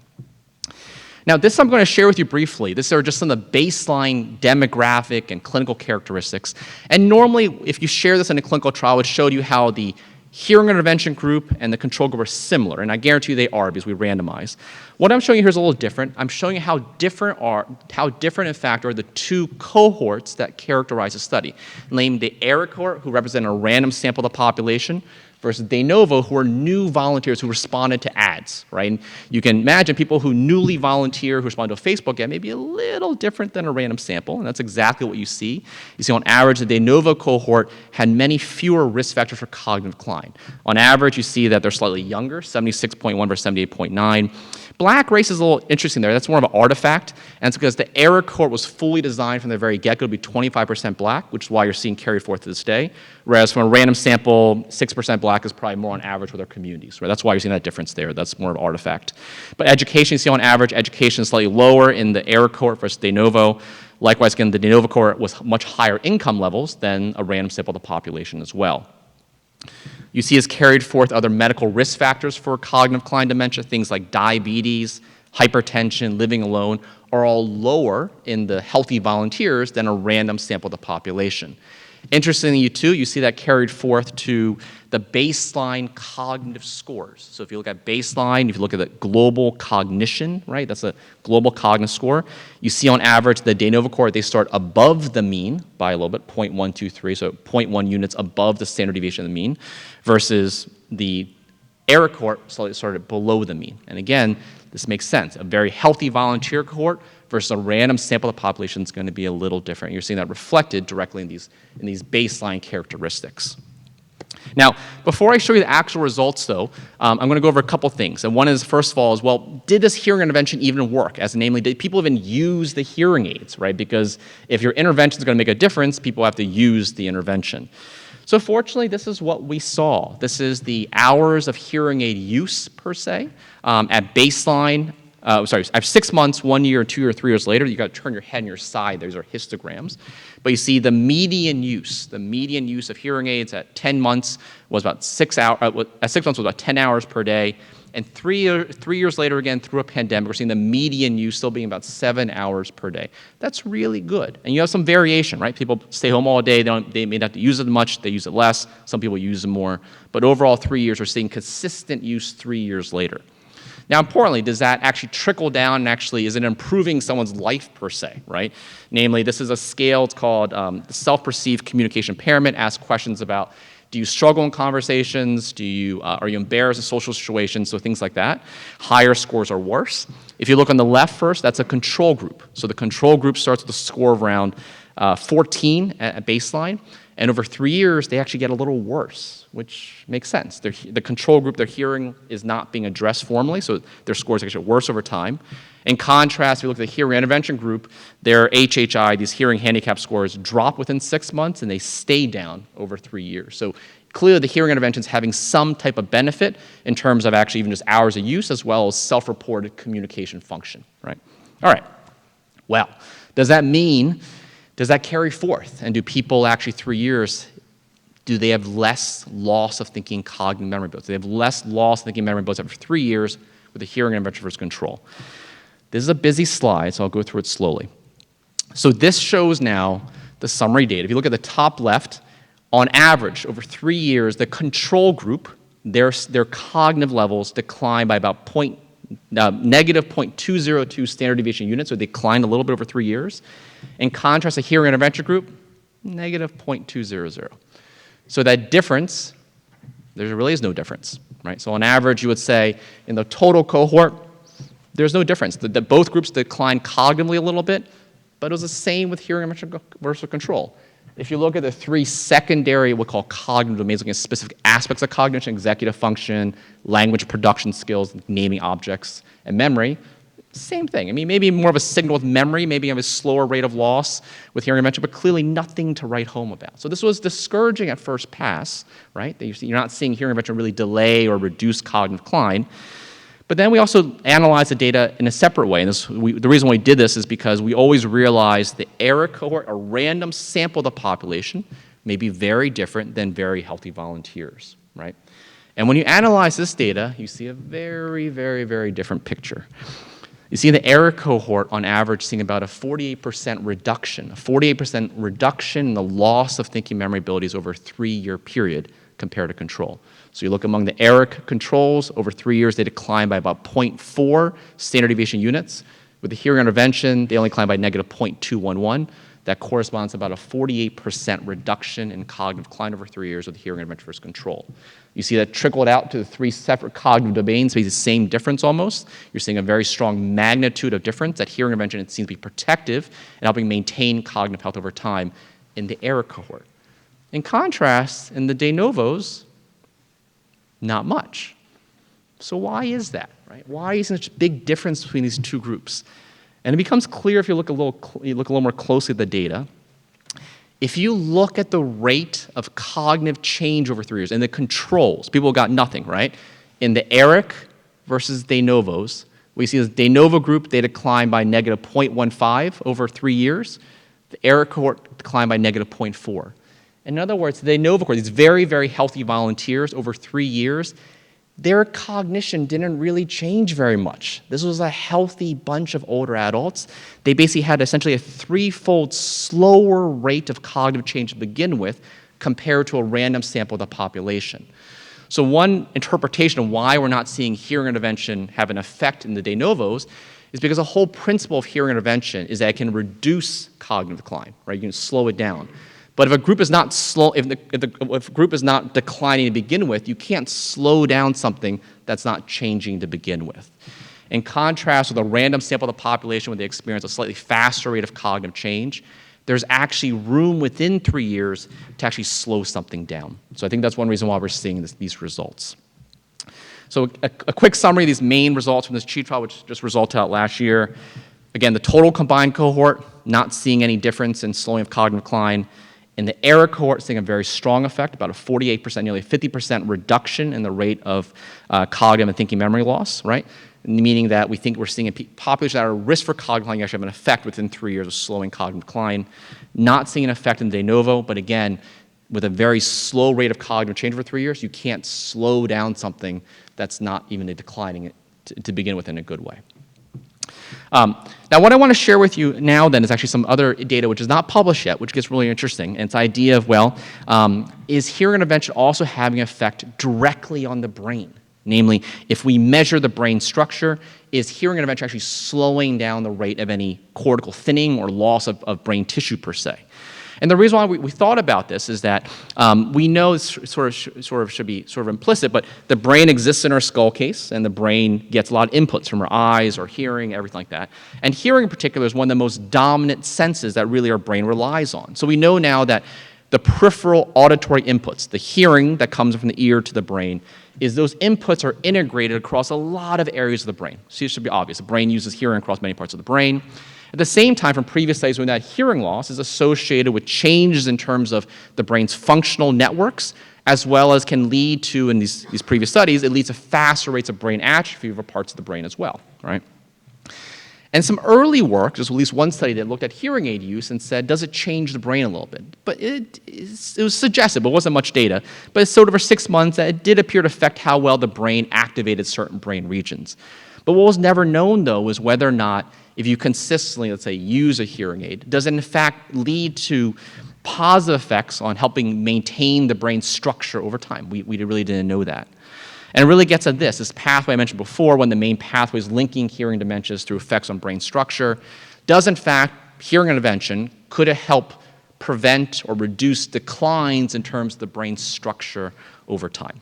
Now, this I'm going to share with you briefly. These are just some of the baseline demographic and clinical characteristics. And normally, if you share this in a clinical trial, it showed you how the hearing intervention group and the control group are similar. And I guarantee you they are because we randomize. What I'm showing you here is a little different. I'm showing you how different in fact are the two cohorts that characterize the study. Named the ERA cohort, who represent a random sample of the population, versus de novo, who are new volunteers who responded to ads, right? And you can imagine people who newly volunteer, who respond to a Facebook ad, may be a little different than a random sample, and that's exactly what you see. You see on average, the de novo cohort had many fewer risk factors for cognitive decline. On average, you see that they're slightly younger, 76.1 versus 78.9. Black race is a little interesting there. That's more of an artifact, and it's because the ERA cohort was fully designed from the very get-go to be 25% black, which is why you're seeing carried forth to this day, whereas from a random sample, 6% black is probably more on average with our communities, right? That's why you're seeing that difference there. That's more of an artifact. But education, you see on average, education is slightly lower in the ERA cohort versus de novo. Likewise, again, the de novo cohort was much higher income levels than a random sample of the population as well. You see as carried forth other medical risk factors for cognitive decline dementia, things like diabetes, hypertension, living alone, are all lower in the healthy volunteers than a random sample of the population. Interestingly, you see that carried forth to the baseline cognitive scores. So if you look at baseline, if you look at the global cognition, right, that's a global cognitive score, you see on average the de novo cohort, they start above the mean by a little bit, 0.123, so 0.1 units above the standard deviation of the mean, versus the ERA cohort slightly started below the mean. And again, this makes sense. A very healthy volunteer cohort versus a random sample of the population is going to be a little different. You're seeing that reflected directly in these baseline characteristics. Now, before I show you the actual results, though, I'm going to go over a couple things. And one is, first of all, is, well, did this hearing intervention even work? As namely, did people even use the hearing aids, right? Because if your intervention is going to make a difference, people have to use the intervention. So fortunately, this is what we saw. This is the hours of hearing aid use, per se, at baseline. At 6 months, 1 year, 2 or 3 years later, you got to turn your head on your side. Those are histograms. But you see the median use of hearing aids at 10 months was about 6 hours, at 6 months was about 10 hours per day. And 3 years later, again, through a pandemic, we're seeing the median use still being about 7 hours per day. That's really good. And you have some variation, right? People stay home all day. They may not have to use it much. They use it less. Some people use it more. But overall, 3 years, we're seeing consistent use 3 years later. Now, importantly, does that actually trickle down and actually, is it improving someone's life per se, right? Namely, this is a scale, it's called the self-perceived communication impairment, asks questions about, do you struggle in conversations? Are you embarrassed in social situations? So things like that. Higher scores are worse. If you look on the left first, that's a control group. So the control group starts with a score of around 14 at baseline. And over 3 years, they actually get a little worse, which makes sense. The control group, their hearing is not being addressed formally, so their scores actually get worse over time. In contrast, if you look at the hearing intervention group, their HHI, these hearing handicap scores, drop within 6 months, and they stay down over 3 years. So clearly, the hearing intervention is having some type of benefit in terms of actually even just hours of use, as well as self-reported communication function, right? All right. Well, does that carry forth? And do people actually 3 years, do they have less loss of thinking cognitive memory abilities? Do they have less loss of thinking memory abilities after 3 years with the hearing intervention versus control? This is a busy slide, so I'll go through it slowly. So this shows now the summary data. If you look at the top left, on average, over 3 years, the control group, their cognitive levels decline by about negative 0.202 standard deviation units, so they declined a little bit over 3 years. In contrast, a hearing intervention group, negative 0.200. So that difference, there really is no difference, right? So on average, you would say in the total cohort, there's no difference. Both groups declined cognitively a little bit, but it was the same with hearing intervention versus control. If you look at the three secondary, what we call cognitive domains, looking at specific aspects of cognition, executive function, language production skills, naming objects, and memory, same thing. I mean, maybe more of a signal with memory, maybe you have a slower rate of loss with hearing intervention, but clearly nothing to write home about. So this was discouraging at first pass, right? That you're not seeing hearing intervention really delay or reduce cognitive decline. But then we also analyzed the data in a separate way. And the reason why we did this is because we always realized the error cohort, a random sample of the population, may be very different than very healthy volunteers, right? And when you analyze this data, you see a very, very, very different picture. You see the error cohort, on average, seeing about a 48% reduction in the loss of thinking memory abilities over a 3-year period compared to control. So you look among the ERIC controls, over 3 years, they declined by about 0.4 standard deviation units. With the hearing intervention, they only declined by negative 0.211. That corresponds to about a 48% reduction in cognitive decline over 3 years with the hearing intervention versus control. You see that trickled out to the 3 separate cognitive domains, so it's the same difference almost. You're seeing a very strong magnitude of difference. That hearing intervention, it seems to be protective and helping maintain cognitive health over time in the ERIC cohort. In contrast, in the de novos, not much. So why is that, right? Why is there such a big difference between these two groups? And it becomes clear if you look a little more closely at the data. If you look at the rate of cognitive change over 3 years, and the controls, people got nothing, right? In the ERIC versus de novos, we see this de novo group, they declined by negative 0.15 over 3 years. The ERIC cohort declined by negative 0.4. In other words, the de novo cohort, these very, very healthy volunteers over 3 years, their cognition didn't really change very much. This was a healthy bunch of older adults. They basically had essentially a 3-fold slower rate of cognitive change to begin with compared to a random sample of the population. So one interpretation of why we're not seeing hearing intervention have an effect in the de novos is because the whole principle of hearing intervention is that it can reduce cognitive decline, right? You can slow it down. But if a group is not if a group is not declining to begin with, you can't slow down something that's not changing to begin with. In contrast with a random sample of the population where they experience a slightly faster rate of cognitive change, there's actually room within 3 years to actually slow something down. So I think that's one reason why we're seeing these results. So a quick summary of these main results from this CHI trial, which just resulted out last year. Again, the total combined cohort, not seeing any difference in slowing of cognitive decline. In the ERIC cohort, seeing a very strong effect, about a 48%, nearly 50% reduction in the rate of cognitive and thinking memory loss, right? Meaning that we think we're seeing a population that are at risk for cognitive decline actually have an effect within 3 years of slowing cognitive decline. Not seeing an effect in de novo, but again, with a very slow rate of cognitive change over 3 years, you can't slow down something that's not even declining to begin with in a good way. Now, what I want to share with you now then is actually some other data which is not published yet, which gets really interesting. And it's the idea of, well, is hearing intervention also having an effect directly on the brain? Namely, if we measure the brain structure, is hearing intervention actually slowing down the rate of any cortical thinning or loss of brain tissue per se? And the reason why we thought about this is that we know it's should be implicit, but the brain exists in our skull case, and the brain gets a lot of inputs from our eyes or hearing, everything like that. And hearing in particular is one of the most dominant senses that really our brain relies on. So we know now that the peripheral auditory inputs, the hearing that comes from the ear to the brain, is those inputs are integrated across a lot of areas of the brain. So it should be obvious. The brain uses hearing across many parts of the brain. At the same time, from previous studies, we know that hearing loss is associated with changes in terms of the brain's functional networks, as well as can lead to, in these previous studies, it leads to faster rates of brain atrophy for parts of the brain as well, right? And some early work, there's at least one study that looked at hearing aid use and said, does it change the brain a little bit? But it was suggestive, but it wasn't much data. But it's sort of over 6 months that it did appear to affect how well the brain activated certain brain regions. But what was never known, though, was whether or not, if you consistently, let's say, use a hearing aid, does it in fact lead to positive effects on helping maintain the brain structure over time? We really didn't know that. And it really gets at this pathway I mentioned before, one of the main pathways linking hearing dementias through effects on brain structure, does in fact hearing intervention could help prevent or reduce declines in terms of the brain structure over time.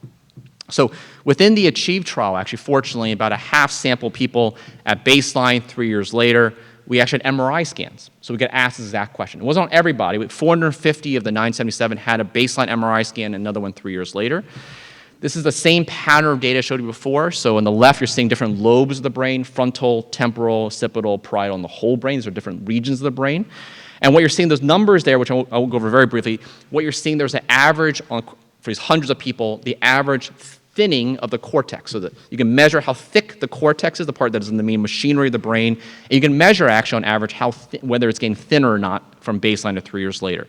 So within the ACHIEVE trial, actually, fortunately, about a half sample people at baseline 3 years later, we actually had MRI scans. So we get asked this exact question. It wasn't on everybody, but 450 of the 977 had a baseline MRI scan and another one 3 years later. This is the same pattern of data I showed you before. So on the left, you're seeing different lobes of the brain, frontal, temporal, occipital, parietal, and the whole brain. These are different regions of the brain. And what you're seeing, those numbers there, which I will go over very briefly, what you're seeing, there's an average, for these hundreds of people, the average thinning of the cortex. So that you can measure how thick the cortex is, the part that is in the main machinery of the brain. And you can measure, actually, on average, whether it's getting thinner or not from baseline to 3 years later.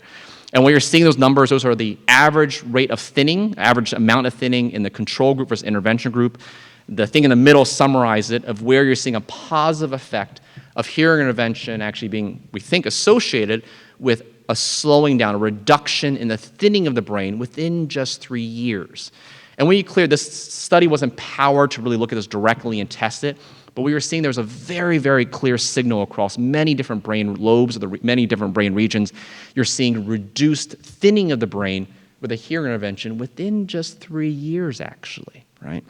And when you're seeing those numbers, those are the average rate of thinning, average amount of thinning in the control group versus intervention group. The thing in the middle summarizes it of where you're seeing a positive effect of hearing intervention actually being, we think, associated with a slowing down, a reduction in the thinning of the brain within just 3 years. And when you clear, this study wasn't powered to really look at this directly and test it, but we were seeing there was a very, very clear signal across many different brain lobes of the many different brain regions. You're seeing reduced thinning of the brain with a hearing intervention within just 3 years, actually, right?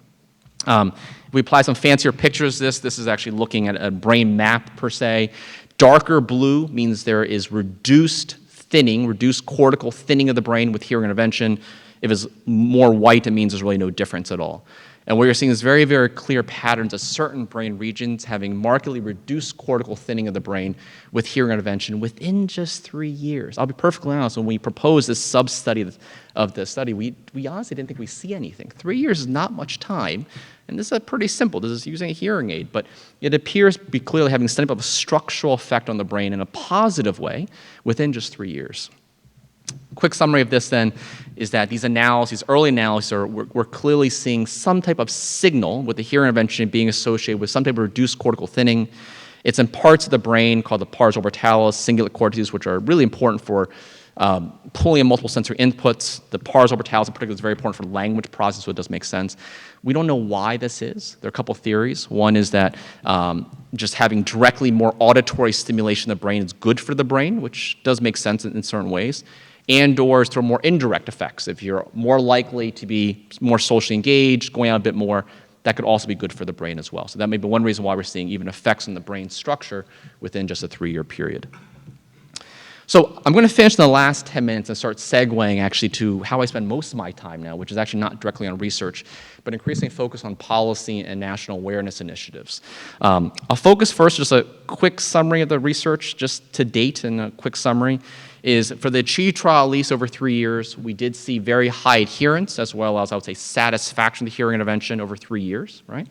If we apply some fancier pictures to this is actually looking at a brain map per se. Darker blue means there is reduced thinning, reduced cortical thinning of the brain with hearing intervention. If it's more white, it means there's really no difference at all. And what you're seeing is very, very clear patterns of certain brain regions having markedly reduced cortical thinning of the brain with hearing intervention within just 3 years. I'll be perfectly honest, when we proposed this sub-study of the study, we honestly didn't think we'd see anything. 3 years is not much time, and this is pretty simple. This is using a hearing aid, but it appears to be clearly having some type of a structural effect on the brain in a positive way within just 3 years. Quick summary of this then is that these analyses, early analyses, we're clearly seeing some type of signal with the hearing intervention being associated with some type of reduced cortical thinning. It's in parts of the brain called the pars orbitalis, cingulate cortices, which are really important for pulling in multiple sensory inputs. The pars orbitalis in particular is very important for language processing, so it does make sense. We don't know why this is. There are a couple of theories. One is that just having directly more auditory stimulation of the brain is good for the brain, which does make sense in certain ways. And/or through more indirect effects. If you're more likely to be more socially engaged, going out a bit more, that could also be good for the brain as well. So that may be one reason why we're seeing even effects on the brain structure within just a 3-year period. So I'm going to finish in the last 10 minutes and start segueing actually to how I spend most of my time now, which is actually not directly on research, but increasingly focused on policy and national awareness initiatives. I'll focus first, just a quick summary of the research, just to date, and a quick summary is for the ACHIEVE trial, at least over 3 years, we did see very high adherence as well as, I would say, satisfaction to hearing intervention over 3 years, right?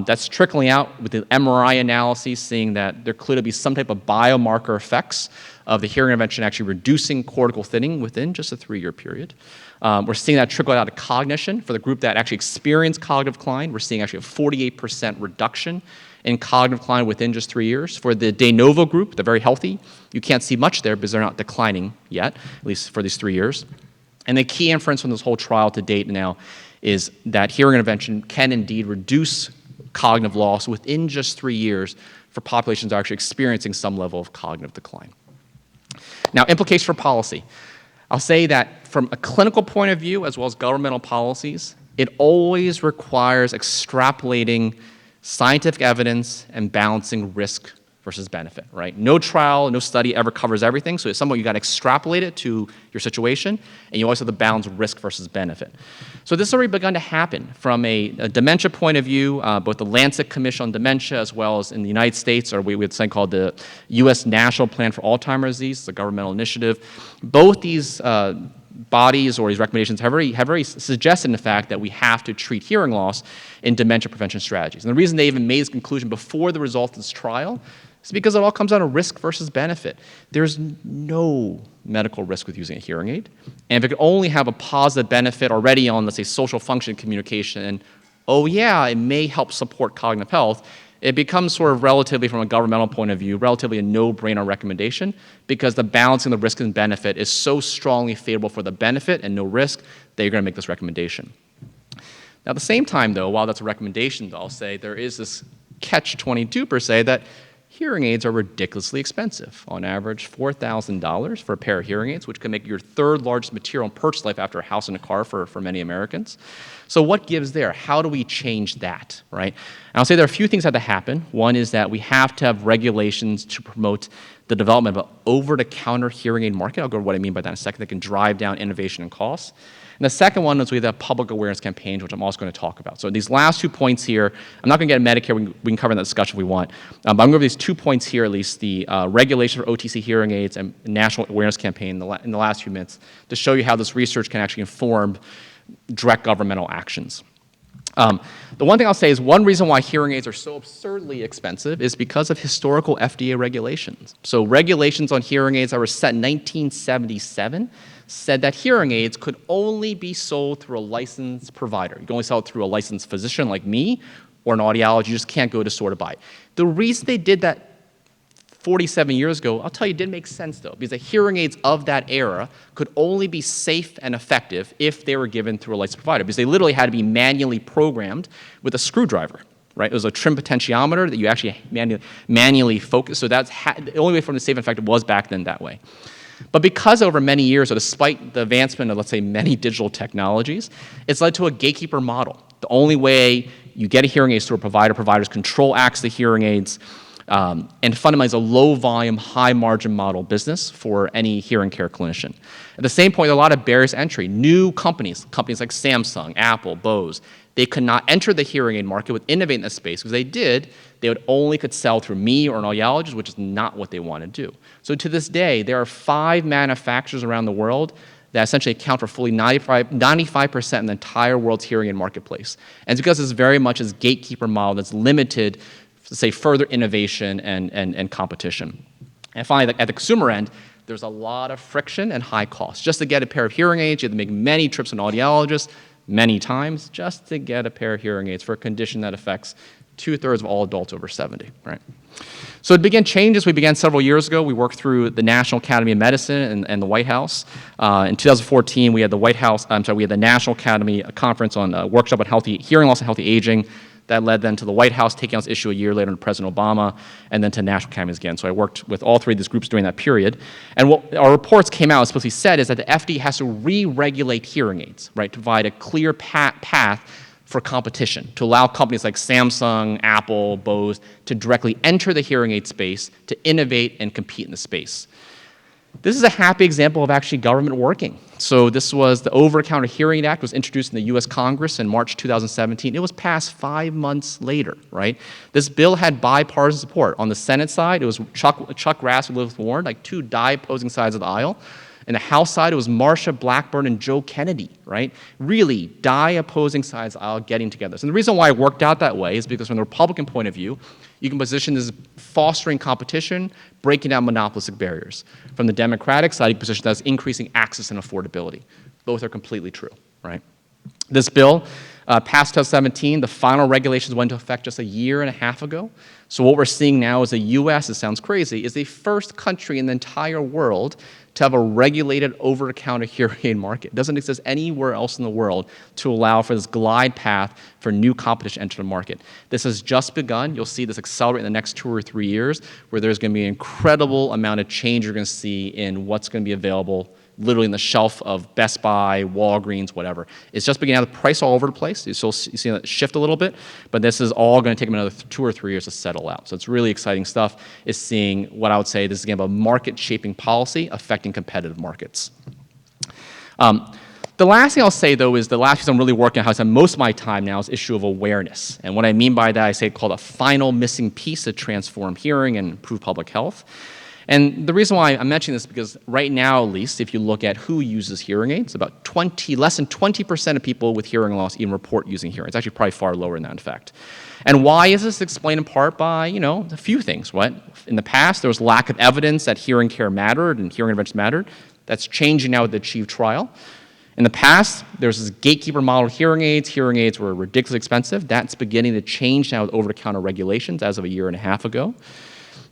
That's trickling out with the MRI analyses, seeing that there could be some type of biomarker effects of the hearing intervention actually reducing cortical thinning within just a 3-year period. We're seeing that trickle out of cognition. For the group that actually experienced cognitive decline, we're seeing actually a 48% reduction in cognitive decline within just 3 years. For the de novo group, the very healthy, you can't see much there because they're not declining yet, at least for these 3 years. And the key inference from this whole trial to date now is that hearing intervention can indeed reduce cognitive loss within just 3 years for populations that are actually experiencing some level of cognitive decline. Now, implications for policy. I'll say that from a clinical point of view, as well as governmental policies, it always requires extrapolating scientific evidence and balancing risk versus benefit, right? No trial, no study ever covers everything, so it's somewhat you got to extrapolate it to your situation, and you always have to balance risk versus benefit. So this has already begun to happen from a dementia point of view. Both the Lancet Commission on Dementia, as well as in the United States, or we have something called the U.S. National Plan for Alzheimer's Disease, it's a governmental initiative. Both these bodies or these recommendations have already suggested, in fact, that we have to treat hearing loss in dementia prevention strategies. And the reason they even made this conclusion before the result of this trial is because it all comes down to risk versus benefit. There's no medical risk with using a hearing aid. And if it could only have a positive benefit already on, let's say, social function communication, and oh yeah, it may help support cognitive health, it becomes sort of relatively, from a governmental point of view, relatively a no-brainer recommendation because the balancing of the risk and benefit is so strongly favorable for the benefit and no risk that you're going to make this recommendation. Now, at the same time, though, while that's a recommendation, I'll say there is this catch-22 per se that hearing aids are ridiculously expensive. On average, $4,000 for a pair of hearing aids, which can make your third largest material in purchase life after a house and a car for many Americans. So what gives there? How do we change that, right? And I'll say there are a few things that have to happen. One is that we have to have regulations to promote the development of an over-the-counter hearing aid market. I'll go over what I mean by that in a second. That can drive down innovation and costs. And the second one is we have public awareness campaigns, which I'm also going to talk about. So these last 2 points here, I'm not going to get into Medicare. We can cover in that discussion if we want. But I'm going to go over these 2 points here, at least, the regulation for OTC hearing aids and national awareness campaign in the last few minutes to show you how this research can actually inform direct governmental actions. The one thing I'll say is one reason why hearing aids are so absurdly expensive is because of historical FDA regulations. So regulations on hearing aids that were set in 1977 said that hearing aids could only be sold through a licensed provider. You can only sell it through a licensed physician like me or an audiologist. You just can't go to store to buy it. The reason they did that 47 years ago, I'll tell you, it didn't make sense though, because the hearing aids of that era could only be safe and effective if they were given through a licensed provider, because they literally had to be manually programmed with a screwdriver, right? It was a trim potentiometer that you actually manually focus. So that's the only way for them to be safe and effective was back then that way. But because over many years, or despite the advancement of, let's say, many digital technologies, it's led to a gatekeeper model. The only way you get a hearing aid to a provider, providers control access to hearing aids, and fundamentally is a low-volume, high-margin model business for any hearing care clinician. At the same point, there are a lot of barriers to entry. New companies like Samsung, Apple, Bose, they could not enter the hearing aid market with innovate in this space, because they did, they would only could sell through me or an audiologist, which is not what they want to do. So to this day, there are 5 manufacturers around the world that essentially account for fully 95% in the entire world's hearing aid marketplace. And it's because it's very much this gatekeeper model that's limited to say further innovation and competition. And finally, at the consumer end, there's a lot of friction and high costs. Just to get a pair of hearing aids, you have to make many trips to an audiologist, many times, just to get a pair of hearing aids for a condition that affects 2/3 of all adults over 70, right? So to begin changes, we began several years ago. We worked through the National Academy of Medicine and the White House. In 2014, we had the National Academy Conference on a workshop on hearing loss and healthy aging. That led then to the White House taking on this issue a year later under President Obama, and then to national academies again. So I worked with all 3 of these groups during that period. And what our reports came out, explicitly said, is that the FDA has to re-regulate hearing aids, right, to provide a clear path for competition, to allow companies like Samsung, Apple, Bose to directly enter the hearing aid space, to innovate and compete in the space. This is a happy example of actually government working. So this was the Over-the-Counter Hearing Act was introduced in the US Congress in March 2017. It was passed 5 months later, right? This bill had bipartisan support. On the Senate side, it was Chuck Grassley, Elizabeth Warren, like 2 opposing sides of the aisle. In the House side, it was Marsha Blackburn and Joe Kennedy, right? Really, opposing sides of the aisle getting together. So the reason why it worked out that way is because from the Republican point of view, you can position this as fostering competition, breaking down monopolistic barriers. From the Democratic side, you can position that as increasing access and affordability. Both are completely true, right? This bill passed 2017. The final regulations went into effect just a year and a half ago. So what we're seeing now is the U.S., it sounds crazy, is the first country in the entire world to have a regulated over-the-counter hearing aid market. It doesn't exist anywhere else in the world to allow for this glide path for new competition to enter the market. This has just begun. You'll see this accelerate in the next 2 or 3 years, where there's going to be an incredible amount of change you're going to see in what's going to be available literally in the shelf of Best Buy, Walgreens, whatever. It's just beginning to have the price all over the place. You see that shift a little bit, but this is all going to take them another 2 or 3 years to settle out. So it's really exciting stuff, is seeing what I would say this is again about market-shaping policy affecting competitive markets. The last thing I'll say, though, is the last piece I'm really working on, how I spend most of my time now, is issue of awareness. And what I mean by that, I say called a final missing piece to transform hearing and improve public health. And the reason why I'm mentioning this is because right now, at least, if you look at who uses hearing aids, less than 20% of people with hearing loss even report using hearing aids. Actually, probably far lower than that, in fact. And why is this? Explained in part by, a few things, right? In the past, there was lack of evidence that hearing care mattered and hearing interventions mattered. That's changing now with the ACHIEVE trial. In the past, there was this gatekeeper model of hearing aids. Hearing aids were ridiculously expensive. That's beginning to change now with over-the-counter regulations as of a year and a half ago.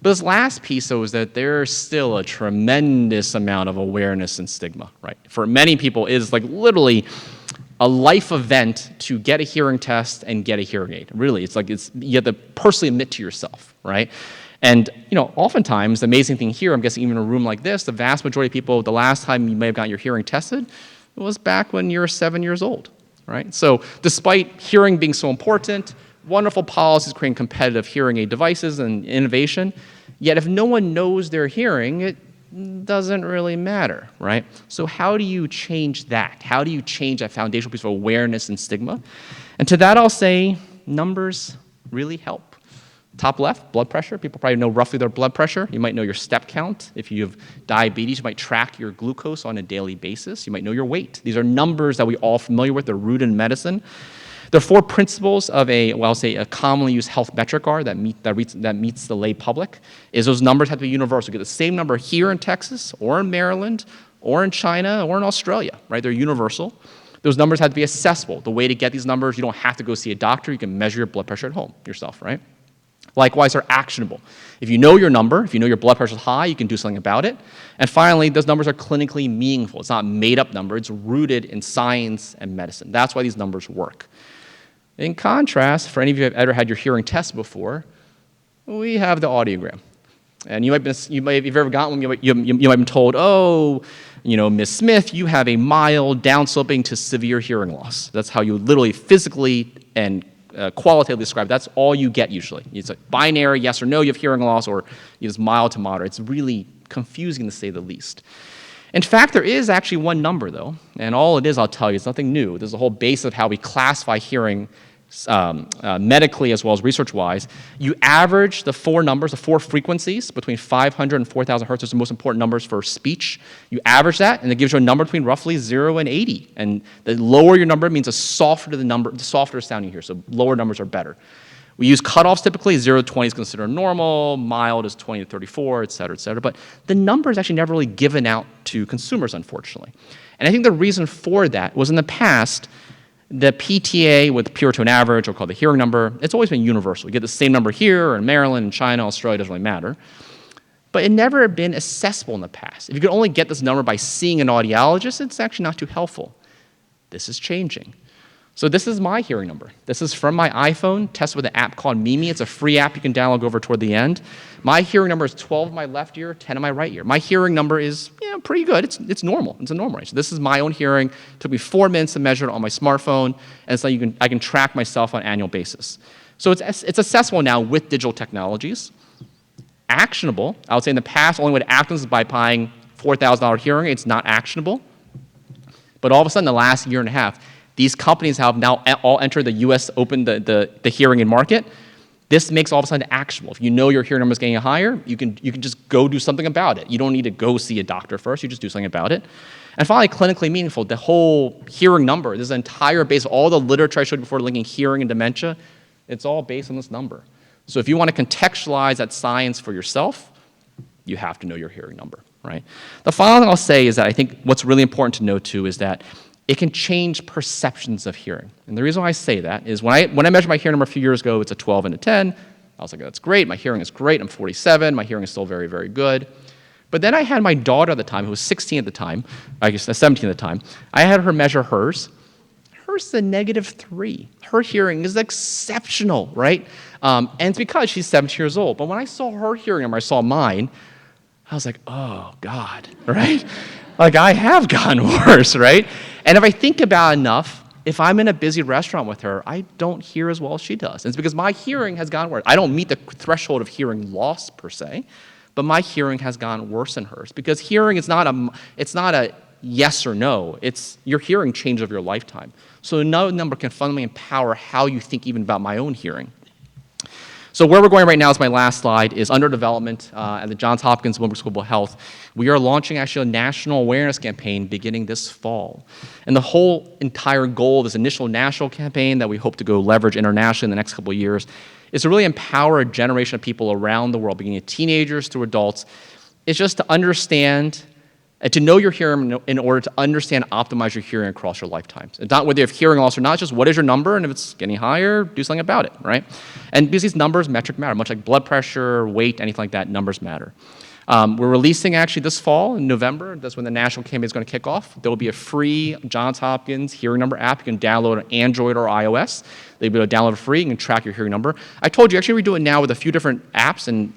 But this last piece, though, is that there's still a tremendous amount of awareness and stigma, right? For many people, it is like literally a life event to get a hearing test and get a hearing aid. Really, you have to personally admit to yourself, right? And oftentimes, the amazing thing here, I'm guessing even in a room like this, the vast majority of people, the last time you may have gotten your hearing tested was back when you were 7 years old, right? So despite hearing being so important, wonderful policies creating competitive hearing aid devices and innovation, yet if no one knows they're hearing, it doesn't really matter, right? So how do you change that? How do you change that foundational piece of awareness and stigma? And to that I'll say, numbers really help. Top left, blood pressure. People probably know roughly their blood pressure. You might know your step count. If you have diabetes, you might track your glucose on a daily basis. You might know your weight. These are numbers that we're all familiar with. They're rooted in medicine. There are 4 principles of a commonly used health metric that meets the lay public. Is those numbers have to be universal. You get the same number here in Texas, or in Maryland, or in China, or in Australia, right? They're universal. Those numbers have to be accessible. The way to get these numbers, you don't have to go see a doctor. You can measure your blood pressure at home yourself, right? Likewise, they're actionable. If you know your number, if you know your blood pressure is high, you can do something about it. And finally, those numbers are clinically meaningful. It's not a made-up number. It's rooted in science and medicine. That's why these numbers work. In contrast, for any of you who have ever had your hearing tested before, we have the audiogram. And if you've ever gotten one, you might have been told, oh, Ms. Smith, you have a mild downsloping to severe hearing loss. That's how you literally physically and qualitatively describe. That's all you get usually. It's a binary, yes or no, you have hearing loss, or it's mild to moderate. It's really confusing to say the least. In fact, there is actually one number though, and all it is, I'll tell you, it's nothing new. There's a whole base of how we classify hearing medically as well as research-wise. You average the 4 numbers, the 4 frequencies between 500 and 4,000 hertz. Those are the most important numbers for speech. You average that, and it gives you a number between roughly 0 and 80. And the lower your number means the softer the softer sounding here. So lower numbers are better. We use cutoffs typically. 0 to 20 is considered normal. Mild is 20 to 34, et cetera, et cetera. But the number is actually never really given out to consumers, unfortunately. And I think the reason for that was in the past, the PTA with pure tone average, or called the hearing number, it's always been universal. You get the same number here, or in Maryland, in China, Australia, it doesn't really matter. But it never had been accessible in the past. If you could only get this number by seeing an audiologist, it's actually not too helpful. This is changing. So this is my hearing number. This is from my iPhone, tested with an app called Mimi. It's a free app you can download over toward the end. My hearing number is 12 in my left ear, 10 in my right ear. My hearing number is pretty good. It's normal. It's a normal range. So this is my own hearing. It took me 4 minutes to measure it on my smartphone, and so I can track myself on an annual basis. So it's accessible now with digital technologies. Actionable. I would say in the past, only way to act on this is by buying $4,000 hearing aids. It's not actionable. But all of a sudden, the last year and a half, these companies have now all entered the U.S. open the hearing aid market. This makes all of a sudden actionable. If you know your hearing number is getting higher, you can just go do something about it. You don't need to go see a doctor first. You just do something about it. And finally, clinically meaningful. The whole hearing number, this is an entire base, all the literature I showed you before linking hearing and dementia, it's all based on this number. So if you want to contextualize that science for yourself, you have to know your hearing number, right? The final thing I'll say is that I think what's really important to know too is that it can change perceptions of hearing. And the reason why I say that is when I measured my hearing number a few years ago, it's a 12 and a 10. I was like, that's great. My hearing is great. I'm 47. My hearing is still very, very good. But then I had my daughter at the time, who was 16 at the time, I guess 17 at the time. I had her measure hers. Hers is a -3. Her hearing is exceptional, right? And it's because she's 17 years old. But when I saw her hearing number, I saw mine, I was like, oh, God, right? Like, I have gotten worse, right? And if I think about it enough, if I'm in a busy restaurant with her, I don't hear as well as she does. And it's because my hearing has gotten worse. I don't meet the threshold of hearing loss, per se, but my hearing has gotten worse than hers. Because hearing is not a yes or no. It's your hearing changes over your lifetime. So no number can fundamentally empower how you think even about my own hearing. So where we're going right now is my last slide, is under development at the Johns Hopkins Bloomberg School of Health. We are launching actually a national awareness campaign beginning this fall. And the whole entire goal of this initial national campaign that we hope to go leverage internationally in the next couple of years is to really empower a generation of people around the world, beginning of teenagers through adults. It's just to understand and to know your hearing in order to understand and optimize your hearing across your lifetimes. It's not whether you have hearing loss or not, just what is your number, and if it's getting higher, do something about it, right? And because these numbers, metric matter, much like blood pressure, weight, anything like that, numbers matter. We're releasing actually this fall in November. That's when the national campaign is going to kick off. There will be a free Johns Hopkins hearing number app. You can download on Android or iOS. They'll be able to download it free. You can track your hearing number. I told you, actually, we do it now with a few different apps, and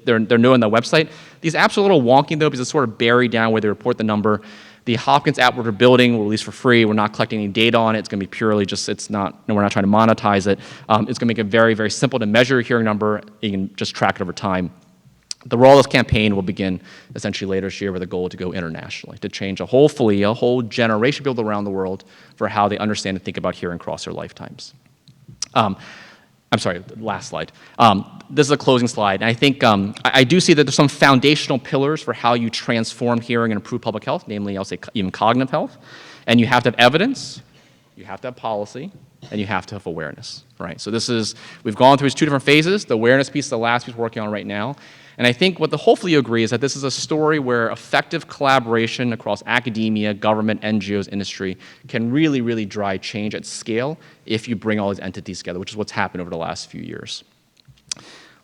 they're new on the website. These apps are a little wonky, though, because it's sort of buried down where they report the number. The Hopkins app we're building will release for free. We're not collecting any data on it. It's going to be purely just, we're not trying to monetize it. It's going to make it very, very simple to measure your hearing number. You can just track it over time. The role of this campaign will begin essentially later this year with a goal to go internationally, to change a whole generation of people around the world for how they understand and think about hearing across their lifetimes. I'm sorry, last slide. This is a closing slide. And I think I do see that there's some foundational pillars for how you transform hearing and improve public health, namely, I'll say, even cognitive health. And you have to have evidence, you have to have policy, and you have to have awareness, right? So we've gone through these two different phases. The awareness piece is the last piece we're working on right now. And I think hopefully you agree is that this is a story where effective collaboration across academia, government, NGOs, industry can really, really drive change at scale if you bring all these entities together, which is what's happened over the last few years.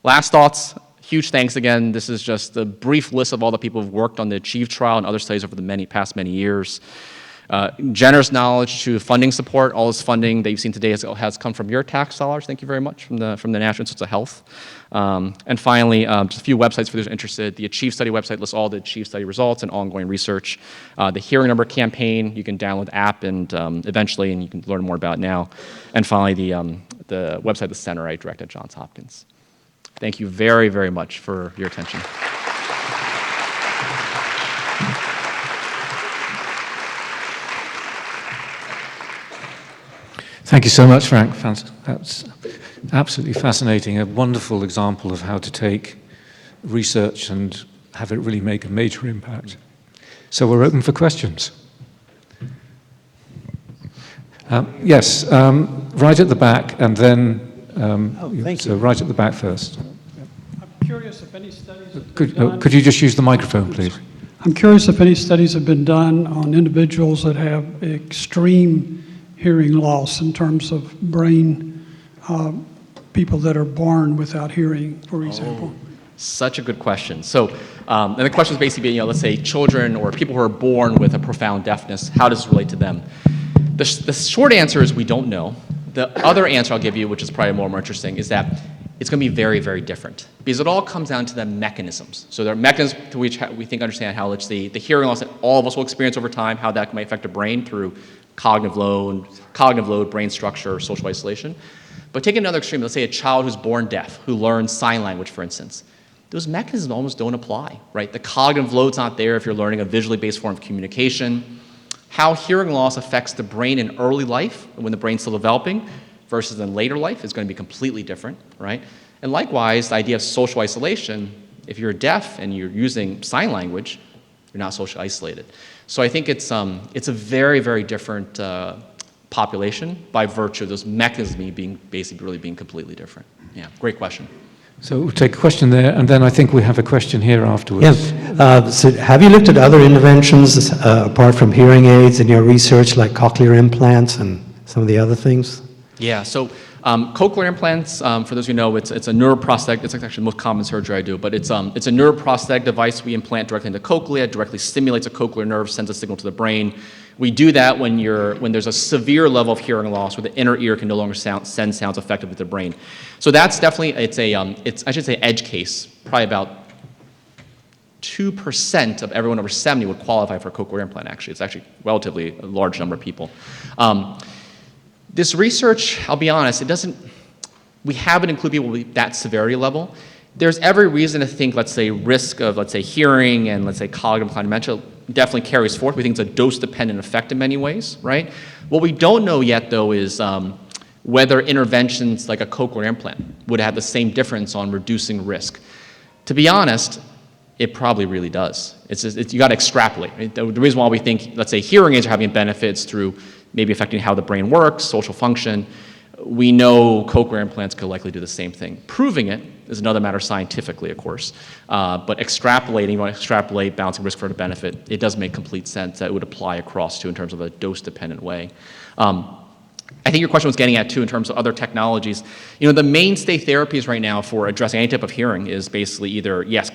Last thoughts, huge thanks again. This is just a brief list of all the people who've worked on the ACHIEVE trial and other studies over the past many years. Generous knowledge to funding support. All this funding that you've seen today has come from your tax dollars. Thank you very much from the National Institutes of Health. And finally, just a few websites for those interested. The ACHIEVE study website lists all the ACHIEVE study results and ongoing research. The hearing number campaign, you can download the app and eventually, and you can learn more about it now. And finally, the website of the center I direct at Johns Hopkins. Thank you very, very much for your attention.
Thank you so much, Frank. That's absolutely fascinating, a wonderful example of how to take research and have it really make a major impact. So we're open for questions. Yes, right at the back, and then,
thank
so
you.
right at the back first.
I'm curious if any studies have been done.
Could you just use the microphone, please?
I'm curious if any studies have been done on individuals that have extreme hearing loss in terms of brain, people that are born without hearing, for example.
Such a good question. So, and the question is basically, let's say children or people who are born with a profound deafness, how does it relate to them? The short answer is we don't know. The other answer I'll give you, which is probably more interesting, is that it's going to be very, very different. Because it all comes down to the mechanisms. So there are mechanisms to which we understand how, let's say, the hearing loss that all of us will experience over time, how that might affect the brain through cognitive load, brain structure, social isolation. But take another extreme, let's say a child who's born deaf, who learns sign language, for instance. Those mechanisms almost don't apply, right? The cognitive load's not there if you're learning a visually based form of communication. How hearing loss affects the brain in early life, when the brain's still developing, versus in later life is going to be completely different, right? And likewise, the idea of social isolation, if you're deaf and you're using sign language, you're not socially isolated. So I think it's a very, very different population by virtue of those mechanisms being completely different. Yeah, great question.
So we'll take a question there, and then I think we have a question here afterwards.
Yes. So have you looked at other interventions apart from hearing aids in your research, like cochlear implants and some of the other things?
Yeah, so cochlear implants, for those who know, it's a neuroprosthetic. It's actually the most common surgery I do, but it's a neuroprosthetic device we implant directly into cochlea. It directly stimulates a cochlear nerve, sends a signal to the brain. We do that when there's a severe level of hearing loss, where the inner ear can no longer send sounds effectively to the brain. So that's definitely I should say edge case. Probably about 2% of everyone over 70 would qualify for a cochlear implant. Actually, it's actually relatively a large number of people. This research, I'll be honest, we haven't included people with that severity level. There's every reason to think, let's say, risk of, let's say, hearing and, let's say, cognitive decline dementia definitely carries forth. We think it's a dose-dependent effect in many ways, right? What we don't know yet, though, is whether interventions like a cochlear implant would have the same difference on reducing risk. To be honest, it probably really does. You got to extrapolate. Right? The reason why we think, let's say, hearing aids are having benefits through maybe affecting how the brain works, social function, we know cochlear implants could likely do the same thing. Proving it is another matter scientifically, of course. But extrapolating, you want to extrapolate balancing risk for the benefit, it does make complete sense that it would apply across in terms of a dose-dependent way. I think your question was getting at, too, in terms of other technologies. The mainstay therapies right now for addressing any type of hearing is basically either, yes,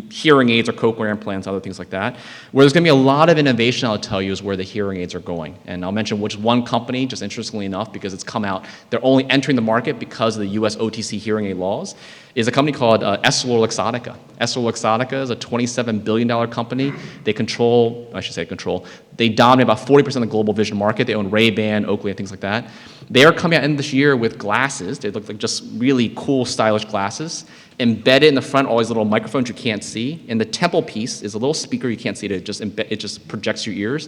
hearing aids or cochlear implants, other things like that. Where there's going to be a lot of innovation, I'll tell you, is where the hearing aids are going. And I'll mention which one company, just interestingly enough, because it's come out, they're only entering the market because of the US OTC hearing aid laws, is a company called EssilorLuxottica. EssilorLuxottica is a $27 billion company. They they dominate about 40% of the global vision market. They own Ray-Ban, Oakley, and things like that. They are coming out in this year with glasses. They look like just really cool, stylish glasses. Embedded in the front, all these little microphones you can't see. And the temple piece is a little speaker you can't see. It just projects your ears.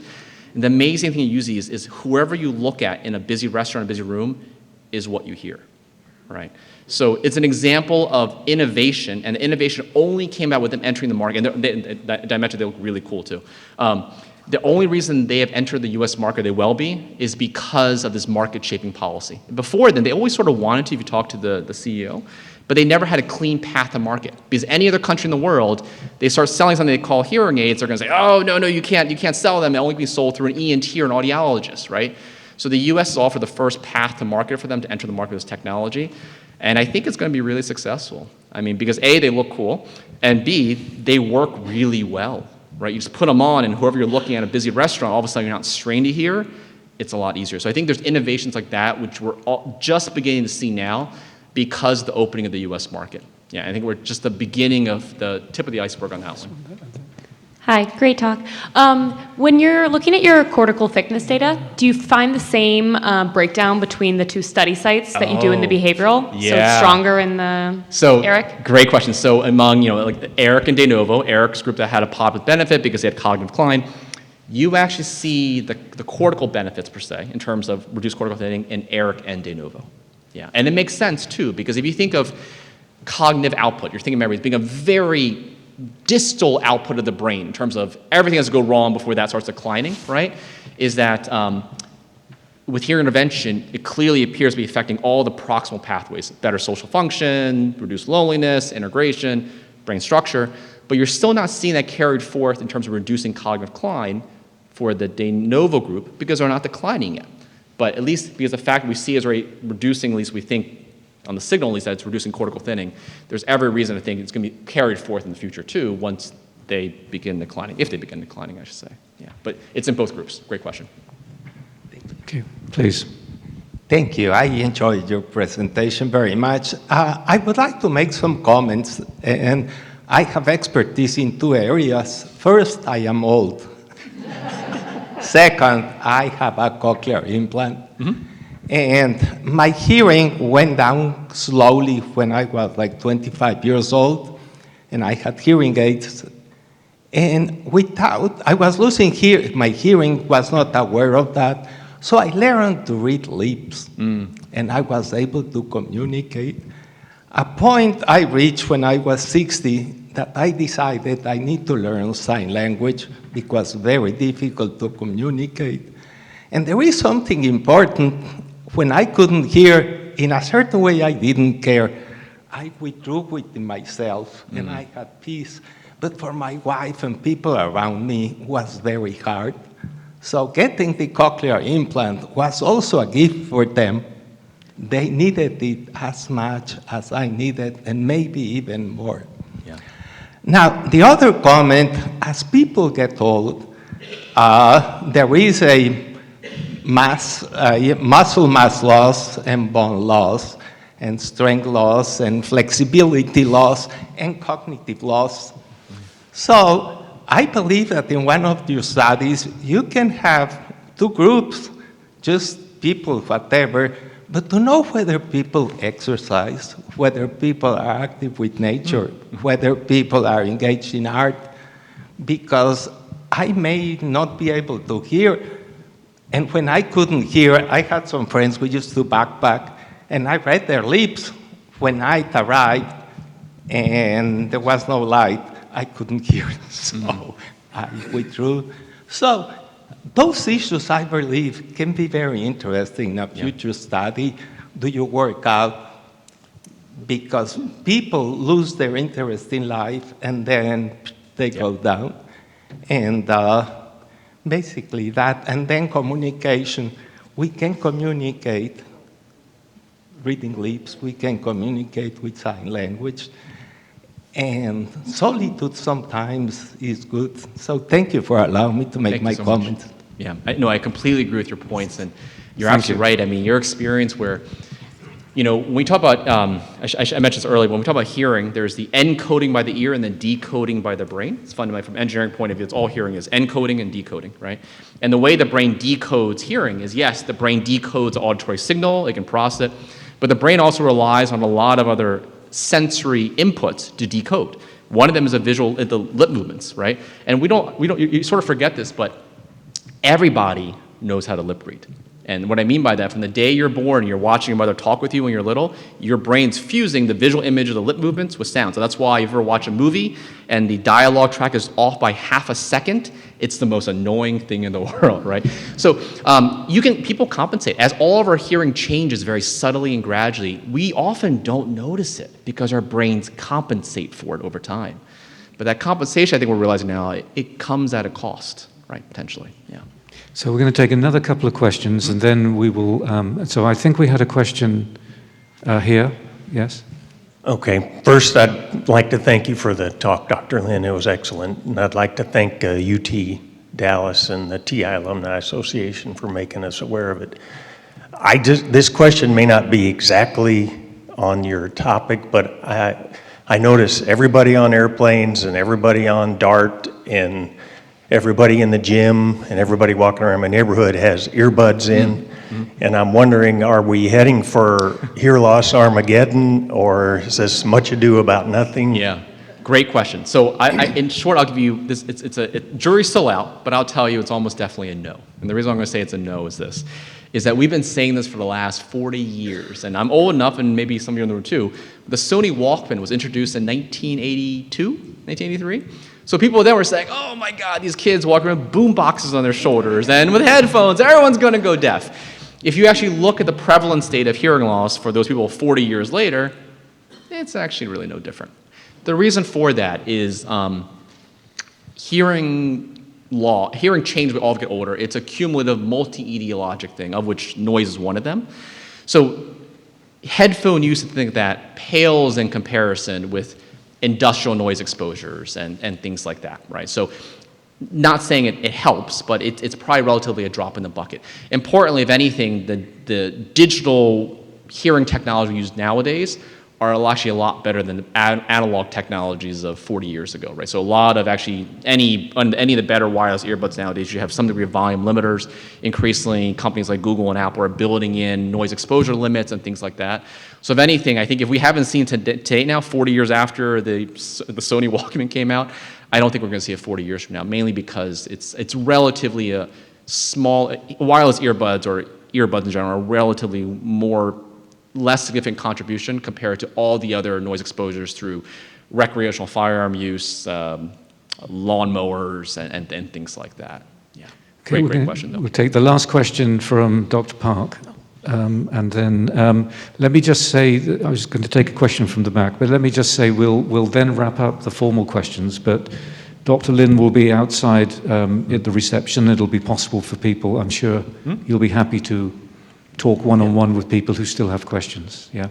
And the amazing thing you use these is whoever you look at in a busy restaurant, a busy room, is what you hear, right? So it's an example of innovation, and the innovation only came out with them entering the market. And I mentioned they look really cool too. The only reason they have entered the US market, they will be, is because of this market-shaping policy. Before then, they always sort of wanted to, if you talk to the CEO, but they never had a clean path to market. Because any other country in the world, they start selling something they call hearing aids, they're gonna say, oh, no, you can't sell them, they'll only be sold through an ENT or an audiologist, right? So the US is offered the first path to market for them to enter the market with this technology. And I think it's going to be really successful. I mean, because A, they look cool, and B, they work really well, right? You just put them on, and whoever you're looking at a busy restaurant, all of a sudden you're not strained to hear, it's a lot easier. So I think there's innovations like that, which we're just beginning to see now because of the opening of the US market. Yeah, I think we're just the beginning of the tip of the iceberg on the house.
Hi, great talk. When you're looking at your cortical thickness data, do you find the same breakdown between the two study sites that you do in the behavioral? So it's stronger in the ERIC?
Great question. So among, like the ERIC and de novo, ERIC's group that had a positive benefit because they had cognitive decline, you actually see the cortical benefits per se in terms of reduced cortical thinning in ERIC and de novo. Yeah, and it makes sense too, because if you think of cognitive output, you're thinking of memory as being a very distal output of the brain in terms of everything has to go wrong before that starts declining, right? Is that with hearing intervention, it clearly appears to be affecting all the proximal pathways, better social function, reduced loneliness, integration, brain structure, but you're still not seeing that carried forth in terms of reducing cognitive decline for the de novo group because they're not declining yet. But at least because the fact we see is reducing, at least we think, on the signal at least, that it's reducing cortical thinning, there's every reason to think it's going to be carried forth in the future too once they begin declining, if they begin declining, I should say. Yeah, but it's in both groups. Great question.
Okay, please.
Thank you. I enjoyed your presentation very much. I would like to make some comments, and I have expertise in two areas. First, I am old. Second, I have a cochlear implant. Mm-hmm. And my hearing went down slowly when I was like 25 years old, and I had hearing aids. And I was losing my hearing, was not aware of that. So I learned to read lips, and I was able to communicate. A point I reached when I was 60 that I decided I need to learn sign language because it's very difficult to communicate. And there is something important. When I couldn't hear, in a certain way I didn't care. I withdrew within myself, and I had peace. But for my wife and people around me, it was very hard. So getting the cochlear implant was also a gift for them. They needed it as much as I needed, and maybe even more. Yeah. Now, the other comment, as people get old, there is a muscle mass loss and bone loss and strength loss and flexibility loss and cognitive loss. So I believe that in one of your studies, you can have two groups, just people, whatever, but to know whether people exercise, whether people are active with nature, whether people are engaged in art, because I may not be able to hear. And when I couldn't hear, I had some friends who used to backpack, and I read their lips when night arrived, and there was no light. I couldn't hear, so I withdrew. So those issues, I believe, can be very interesting in a future study. Do you work out? Because people lose their interest in life, and then they go down. And basically that, and then communication. We can communicate reading lips, we can communicate with sign language. and solitude sometimes is good. So thank you for allowing me to make
Thank
my
you so much.
comments.
Yeah, I completely agree with your points, and you're
Thank
absolutely
you.
right. I mean, your experience where, when we talk about, I mentioned this earlier, when we talk about hearing, there's the encoding by the ear and then decoding by the brain. It's fundamentally, from an engineering point of view, it's all hearing is encoding and decoding, right? And the way the brain decodes hearing is, yes, the brain decodes auditory signal, it can process it, but the brain also relies on a lot of other sensory inputs to decode. One of them is the lip movements, right? And you sort of forget this, but everybody knows how to lip read. And what I mean by that, from the day you're born, you're watching your mother talk with you when you're little, your brain's fusing the visual image of the lip movements with sound. So that's why if you ever watch a movie and the dialogue track is off by half a second, it's the most annoying thing in the world, right? So people compensate. As all of our hearing changes very subtly and gradually, we often don't notice it because our brains compensate for it over time. But that compensation, I think we're realizing now, it comes at a cost, right, potentially, yeah.
So we're going to take another couple of questions, and then we will. So I think we had a question here. Yes.
Okay. First, I'd like to thank you for the talk, Dr. Lin. It was excellent. And I'd like to thank UT Dallas and the TI Alumni Association for making us aware of it. This question may not be exactly on your topic, but I notice everybody on airplanes and everybody on DART and everybody in the gym and everybody walking around my neighborhood has earbuds in. And I'm wondering, are we heading for hear loss Armageddon, or is this much ado about nothing?
Yeah, great question. So in short, I'll give you this. Jury's still out, but I'll tell you it's almost definitely a no. And the reason I'm going to say it's a no is that we've been saying this for the last 40 years. And I'm old enough, and maybe some of you in the room too, the Sony Walkman was introduced in 1982, 1983. So people then were saying, oh my God, these kids walking around with boom boxes on their shoulders and with headphones, everyone's going to go deaf. If you actually look at the prevalence data of hearing loss for those people 40 years later, it's actually really no different. The reason for that is hearing change as we all get older. It's a cumulative multi-etiologic thing, of which noise is one of them. So headphone use, I think that pales in comparison with industrial noise exposures and things like that, right? So not saying it helps, but it's probably relatively a drop in the bucket. Importantly, if anything, the digital hearing technology used nowadays are actually a lot better than the analog technologies of 40 years ago, right? So a lot of actually any of the better wireless earbuds nowadays, you have some degree of volume limiters. Increasingly, companies like Google and Apple are building in noise exposure limits and things like that. So if anything, I think if we haven't seen today now, 40 years after the Sony Walkman came out, I don't think we're going to see it 40 years from now, mainly because it's relatively a small, wireless earbuds or earbuds in general are relatively less significant contribution compared to all the other noise exposures through recreational firearm use, lawnmowers, and things like that. Yeah,
Okay,
great question though.
We'll take the last question from Dr. Park. And then let me just say, I was going to take a question from the back, but let me just say we'll then wrap up the formal questions, but Dr. Lin will be outside at the reception. It'll be possible for people, I'm sure you'll be happy to talk one-on-one with people who still have questions, yeah?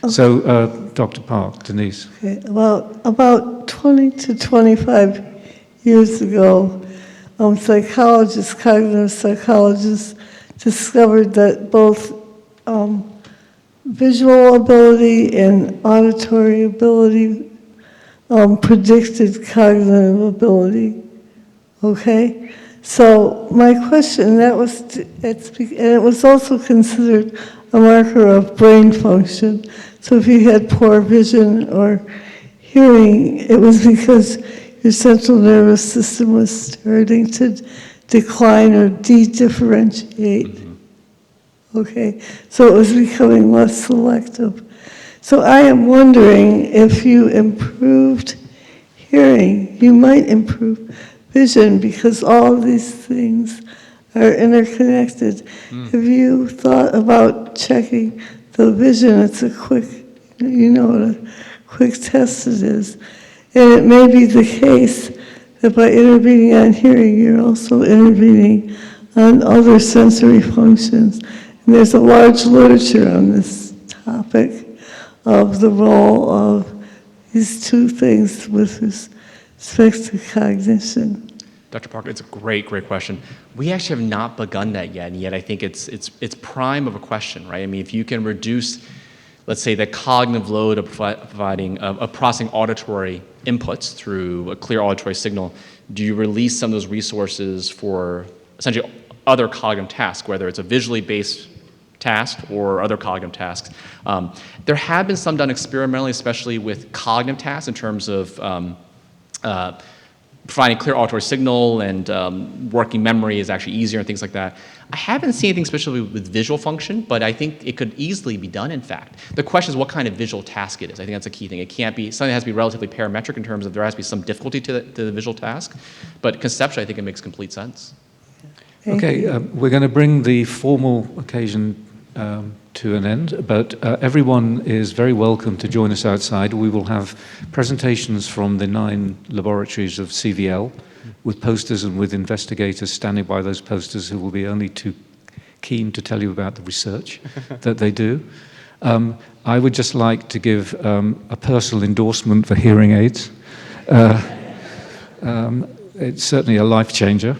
So, Dr. Park, Denise.
Okay. Well, about 20 to 25 years ago, cognitive psychologists, discovered that both visual ability and auditory ability predicted cognitive ability. Okay? So my question, and it was also considered a marker of brain function. So if you had poor vision or hearing, it was because your central nervous system was starting to decline or de-differentiate. Okay, so it was becoming less selective. So I am wondering if you improved hearing, you might improve vision because all of these things are interconnected. Have you thought about checking the vision? It's a quick, what a quick test it is. And it may be the case that by intervening on hearing, you're also intervening on other sensory functions. And there's a large literature on this topic of the role of, these two things with respect to cognition?
Dr. Parker, it's a great question. We actually have not begun that yet, and yet I think it's prime of a question, right? I mean, if you can reduce, let's say, the cognitive load of processing auditory inputs through a clear auditory signal, do you release some of those resources for essentially other cognitive tasks, whether it's a visually based task or other cognitive tasks? There have been some done experimentally, especially with cognitive tasks in terms of providing clear auditory signal and working memory is actually easier and things like that. I haven't seen anything especially with visual function, but I think it could easily be done, in fact. The question is what kind of visual task it is. I think that's a key thing. It can't be something that has to be relatively parametric in terms of there has to be some difficulty to the visual task, but conceptually I think it makes complete sense.
Okay, we're going to bring the formal occasion to an end, but everyone is very welcome to join us outside. We will have presentations from the 9 laboratories of CVL with posters and with investigators standing by those posters who will be only too keen to tell you about the research that they do. I would just like to give a personal endorsement for hearing aids. It's certainly a life changer.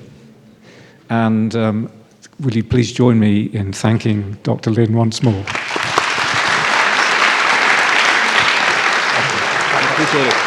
And will you please join me in thanking Dr. Lin once more?
Appreciate it.